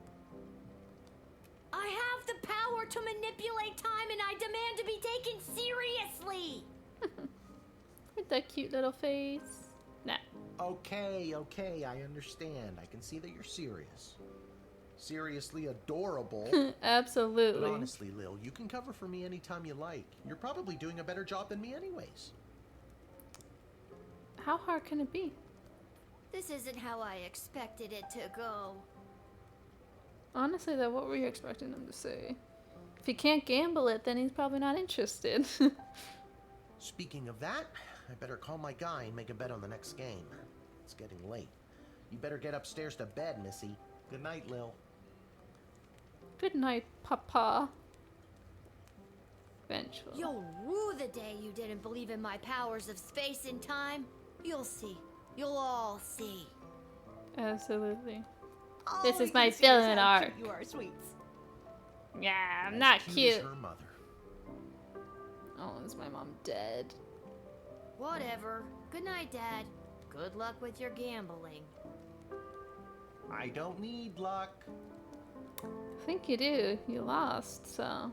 [SPEAKER 4] I have the power to manipulate time, and I demand to be taken seriously.
[SPEAKER 1] With that cute little face. Nah.
[SPEAKER 3] Okay, I understand. I can see that you're serious. Seriously adorable. But
[SPEAKER 1] Absolutely.
[SPEAKER 3] honestly, Lil, you can cover for me anytime you like. You're probably doing a better job than me anyways.
[SPEAKER 1] How hard can it be?
[SPEAKER 4] This isn't how I expected it to go.
[SPEAKER 1] Honestly, though, what were you expecting him to say? If he can't gamble it, then he's probably not interested.
[SPEAKER 3] Speaking of that, I better call my guy and make a bet on the next game. It's getting late. You better get upstairs to bed, Missy. Good night, Lil.
[SPEAKER 1] Good night, Papa. Vengeful.
[SPEAKER 4] You'll rue the day you didn't believe in my powers of space and time. You'll see. You'll all see.
[SPEAKER 1] Absolutely.
[SPEAKER 11] All
[SPEAKER 1] This
[SPEAKER 11] we
[SPEAKER 1] is
[SPEAKER 11] can
[SPEAKER 1] my
[SPEAKER 11] see
[SPEAKER 1] villain
[SPEAKER 11] how
[SPEAKER 1] arc.
[SPEAKER 11] cute You are, sweets.
[SPEAKER 1] Yeah, I'm
[SPEAKER 3] As
[SPEAKER 1] not
[SPEAKER 3] cute
[SPEAKER 1] cute.
[SPEAKER 3] as her mother.
[SPEAKER 1] Oh, is my mom dead?
[SPEAKER 4] Whatever. Good night, Dad. Good luck with your gambling.
[SPEAKER 3] I don't need luck.
[SPEAKER 1] I think you do. You lost, so.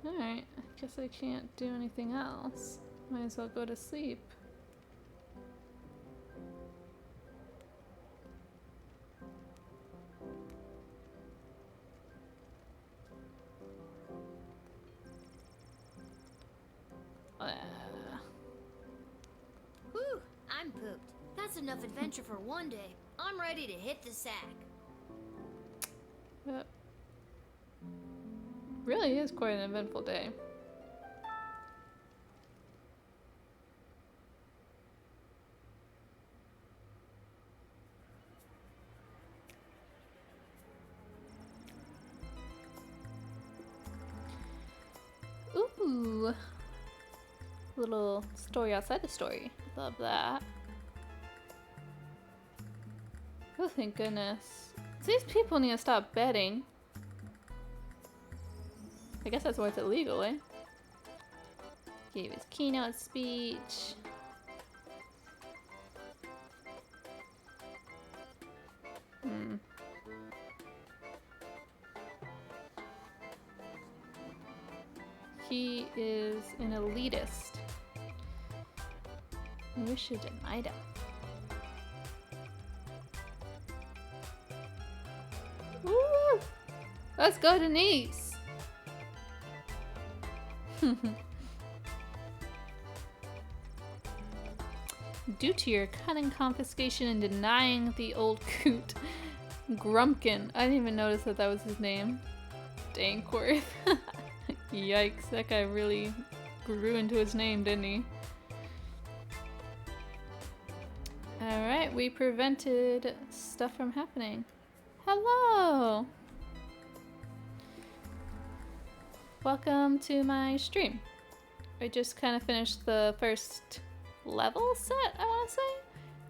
[SPEAKER 1] Alright, I guess I can't do anything else. Might as well go to sleep.
[SPEAKER 4] Whew, I'm pooped. That's enough adventure for one day. I'm ready to hit the sack.
[SPEAKER 1] really is quite an eventful day. Ooh. Little story outside the story. Love that. Oh, thank goodness. These people need to stop betting. I guess that's why it's illegal, eh? Gave his keynote speech. He is an elitist. We should deny him. Woo! Let's go, Denise! Due to your cunning confiscation and denying the old coot, Grumpkin. I didn't even notice that that was his name. Dankworth. Yikes, that guy really grew into his name, didn't he? Alright, we prevented stuff from happening. Hello! Welcome to my stream. I just kind of finished the first level set, I want to say.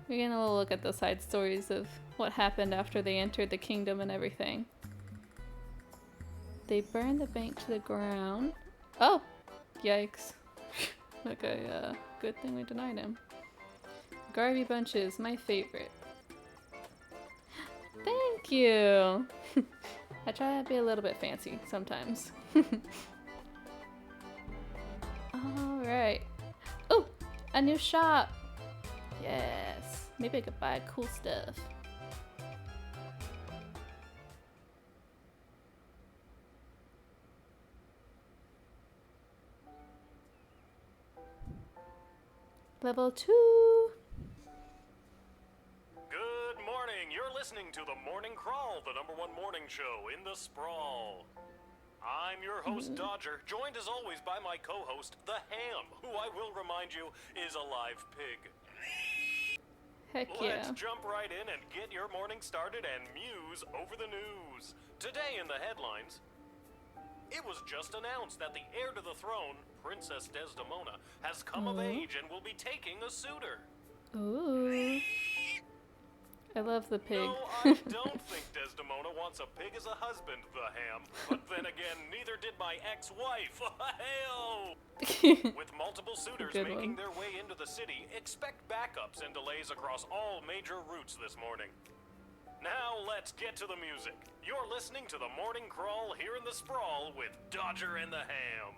[SPEAKER 1] We're getting a little look at the side stories of what happened after they entered the kingdom and everything. They burned the bank to the ground. Oh! Yikes. Okay, good thing we denied him. Garvey bunches, my favorite. Thank you! I try to be a little bit fancy sometimes. Alright. Oh! A new shop! Yes! Maybe I could buy cool stuff. Level 2!
[SPEAKER 12] Good morning! You're listening to The Morning Crawl, the #1 morning show in the sprawl. I'm your host, Dodger, joined as always by my co-host, The Ham, who I will remind you is a live pig.
[SPEAKER 1] Heck yeah.
[SPEAKER 12] Let's jump right in and get your morning started and muse over the news. Today in the headlines, it was just announced that the heir to the throne, Princess Desdemona, has come of age and will be taking a suitor.
[SPEAKER 1] Ooh. I love the pig.
[SPEAKER 12] No, I don't think Desdemona wants a pig as a husband, The Ham. But then again, neither did my ex-wife. Hell! With multiple suitors making their way into the city, expect backups and delays across all major routes this morning. Now let's get to the music. You're listening to the Morning Crawl here in the Sprawl with Dodger and the Ham.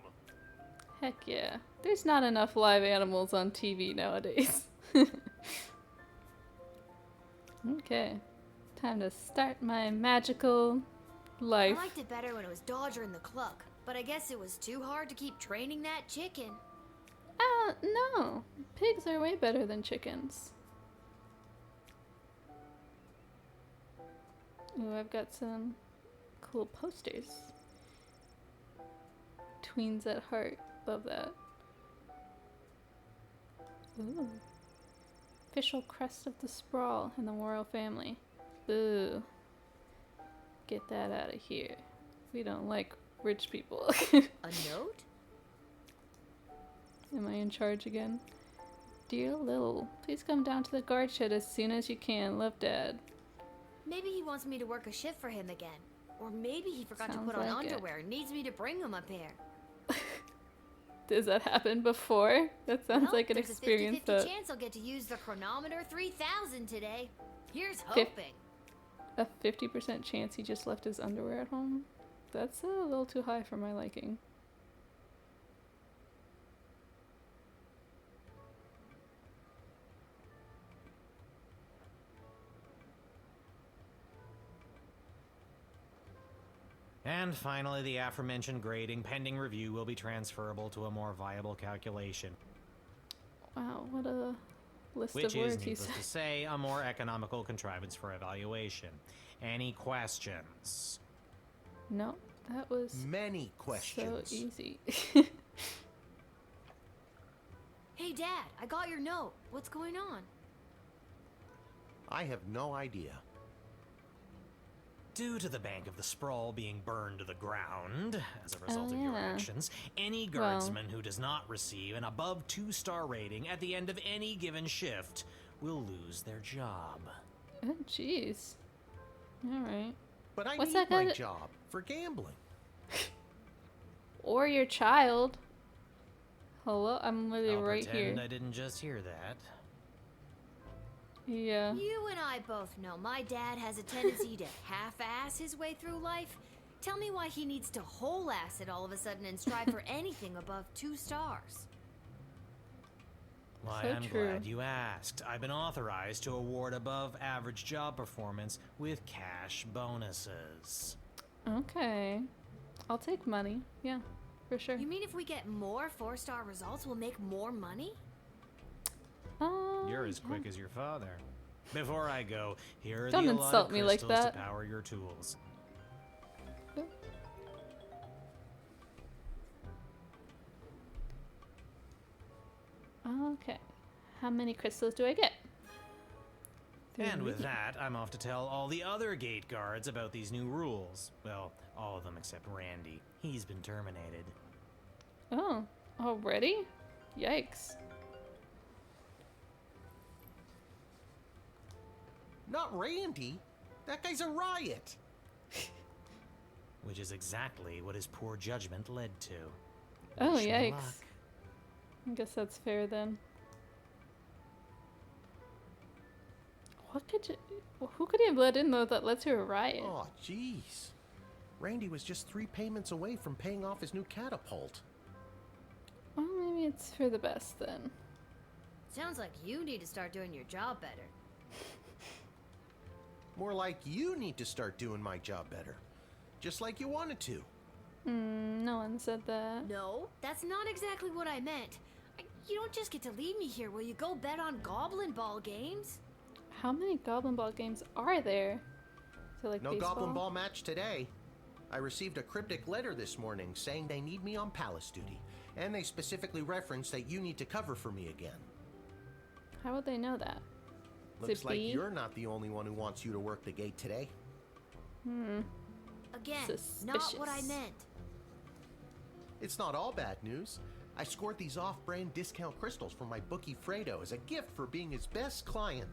[SPEAKER 1] Heck yeah. There's not enough live animals on TV nowadays. Okay. Time to start my magical life.
[SPEAKER 4] I liked it better when it was Dodger and the Cluck, but I guess it was too hard to keep training that chicken.
[SPEAKER 1] No. Pigs are way better than chickens. Ooh, I've got some cool posters. Tweens at heart. Love that. Ooh. Official crest of the sprawl in the royal family. Ooh. Get that out of here. We don't like rich people.
[SPEAKER 4] A note?
[SPEAKER 1] Am I in charge again? Dear Lil, please come down to the guard shed as soon as you can. Love, Dad.
[SPEAKER 4] Maybe he wants me to work a shift for him again. Or maybe he forgot to put on underwear and needs me to bring him a pair.
[SPEAKER 1] Does that happen before? That sounds like an experience
[SPEAKER 4] There's a 50-50 chance I'll get to use the chronometer 3000 today. Here's hoping.
[SPEAKER 1] A 50% chance he just left his underwear at home? That's a little too high for my liking.
[SPEAKER 13] And finally, the aforementioned grading pending review will be transferable to a more viable calculation.
[SPEAKER 1] Wow, what a list
[SPEAKER 13] Which
[SPEAKER 1] of words
[SPEAKER 13] is, needless to say, a more economical contrivance for evaluation. Any questions?
[SPEAKER 1] No. That was
[SPEAKER 3] Many questions.
[SPEAKER 1] so easy.
[SPEAKER 4] Hey, Dad, I got your note. What's going on?
[SPEAKER 3] I have no idea.
[SPEAKER 13] Due to the Bank of the Sprawl being burned to the ground as a result
[SPEAKER 1] Oh,
[SPEAKER 13] of your
[SPEAKER 1] yeah.
[SPEAKER 13] actions, any
[SPEAKER 1] Well.
[SPEAKER 13] guardsman who does not receive an above 2-star rating at the end of any given shift will lose their job.
[SPEAKER 1] Oh, jeez. Alright.
[SPEAKER 3] But I
[SPEAKER 1] What's
[SPEAKER 3] need
[SPEAKER 1] that
[SPEAKER 3] my
[SPEAKER 1] guy-
[SPEAKER 3] job for gambling.
[SPEAKER 1] Or your child. Hello? I'm literally
[SPEAKER 13] I'll
[SPEAKER 1] right
[SPEAKER 13] pretend
[SPEAKER 1] here.
[SPEAKER 13] I didn't just hear that.
[SPEAKER 1] Yeah.
[SPEAKER 4] You and I both know my dad has a tendency to half-ass his way through life. Tell me why he needs to whole-ass it all of a sudden and strive for anything above 2 stars.
[SPEAKER 13] Why,
[SPEAKER 1] So
[SPEAKER 13] I'm
[SPEAKER 1] true.
[SPEAKER 13] glad you asked. I've been authorized to award above average job performance with cash bonuses.
[SPEAKER 1] Okay. I'll take money. Yeah, for sure.
[SPEAKER 4] You mean if we get more 4-star results, we'll make more money?
[SPEAKER 13] You're as quick as your father. Before I go, here are
[SPEAKER 1] Don't
[SPEAKER 13] the
[SPEAKER 1] insult
[SPEAKER 13] allotted
[SPEAKER 1] me like
[SPEAKER 13] crystals
[SPEAKER 1] that.
[SPEAKER 13] to power your tools.
[SPEAKER 1] Okay. How many crystals do I get?
[SPEAKER 13] And with
[SPEAKER 1] Three.
[SPEAKER 13] that, I'm off to tell all the other gate guards about these new rules. Well, all of them except Randy. He's been terminated.
[SPEAKER 1] Oh, already? Yikes.
[SPEAKER 3] Not Randy. That guy's a riot.
[SPEAKER 13] Which is exactly what his poor judgment led to.
[SPEAKER 1] Oh,
[SPEAKER 13] Wish him
[SPEAKER 1] yikes.
[SPEAKER 13] luck.
[SPEAKER 1] I guess that's fair then. What could you... Who could he have let in though that led to a riot?
[SPEAKER 3] Oh, jeez. Randy was just 3 payments away from paying off his new catapult.
[SPEAKER 1] Well, maybe it's for the best then.
[SPEAKER 4] Sounds like you need to start doing your job better.
[SPEAKER 3] More like you need to start doing my job better. Just like you wanted to.
[SPEAKER 1] No one said that.
[SPEAKER 4] No, that's not exactly what I meant. You don't just get to leave me here. Will you go bet on Goblin Ball games?
[SPEAKER 1] How many Goblin Ball games are there? So like
[SPEAKER 3] No
[SPEAKER 1] baseball?
[SPEAKER 3] Goblin Ball match today. I received a cryptic letter this morning saying they need me on palace duty. And they specifically referenced that you need to cover for me again.
[SPEAKER 1] How would they know that? Is
[SPEAKER 3] Looks
[SPEAKER 1] it
[SPEAKER 3] like
[SPEAKER 1] B?
[SPEAKER 3] you're not the only one who wants you to work the gate today.
[SPEAKER 4] Again, not what I
[SPEAKER 1] Suspicious.
[SPEAKER 4] meant.
[SPEAKER 3] It's not all bad news. I scored these off-brand discount crystals from my bookie Fredo as a gift for being his best client.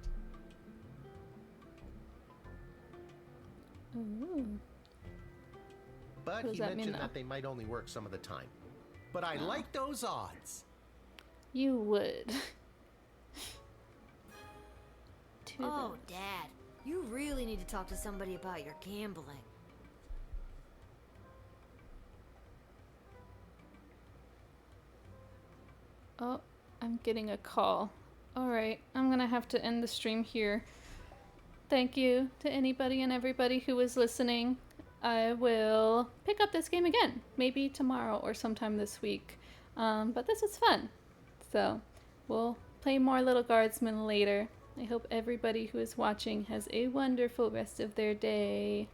[SPEAKER 1] Ooh.
[SPEAKER 3] But
[SPEAKER 1] What does
[SPEAKER 3] he
[SPEAKER 1] that mean,
[SPEAKER 3] mentioned
[SPEAKER 1] though?
[SPEAKER 3] that they might only work some of the time. But I like those odds.
[SPEAKER 1] You would. Too
[SPEAKER 4] Oh,
[SPEAKER 1] bad.
[SPEAKER 4] Dad, you really need to talk to somebody about your gambling.
[SPEAKER 1] Oh, I'm getting a call. Alright, I'm gonna have to end the stream here. Thank you to anybody and everybody who was listening. I will pick up this game again, maybe tomorrow or sometime this week. But this was fun. So, we'll play more Little Guardsman later. I hope everybody who is watching has a wonderful rest of their day.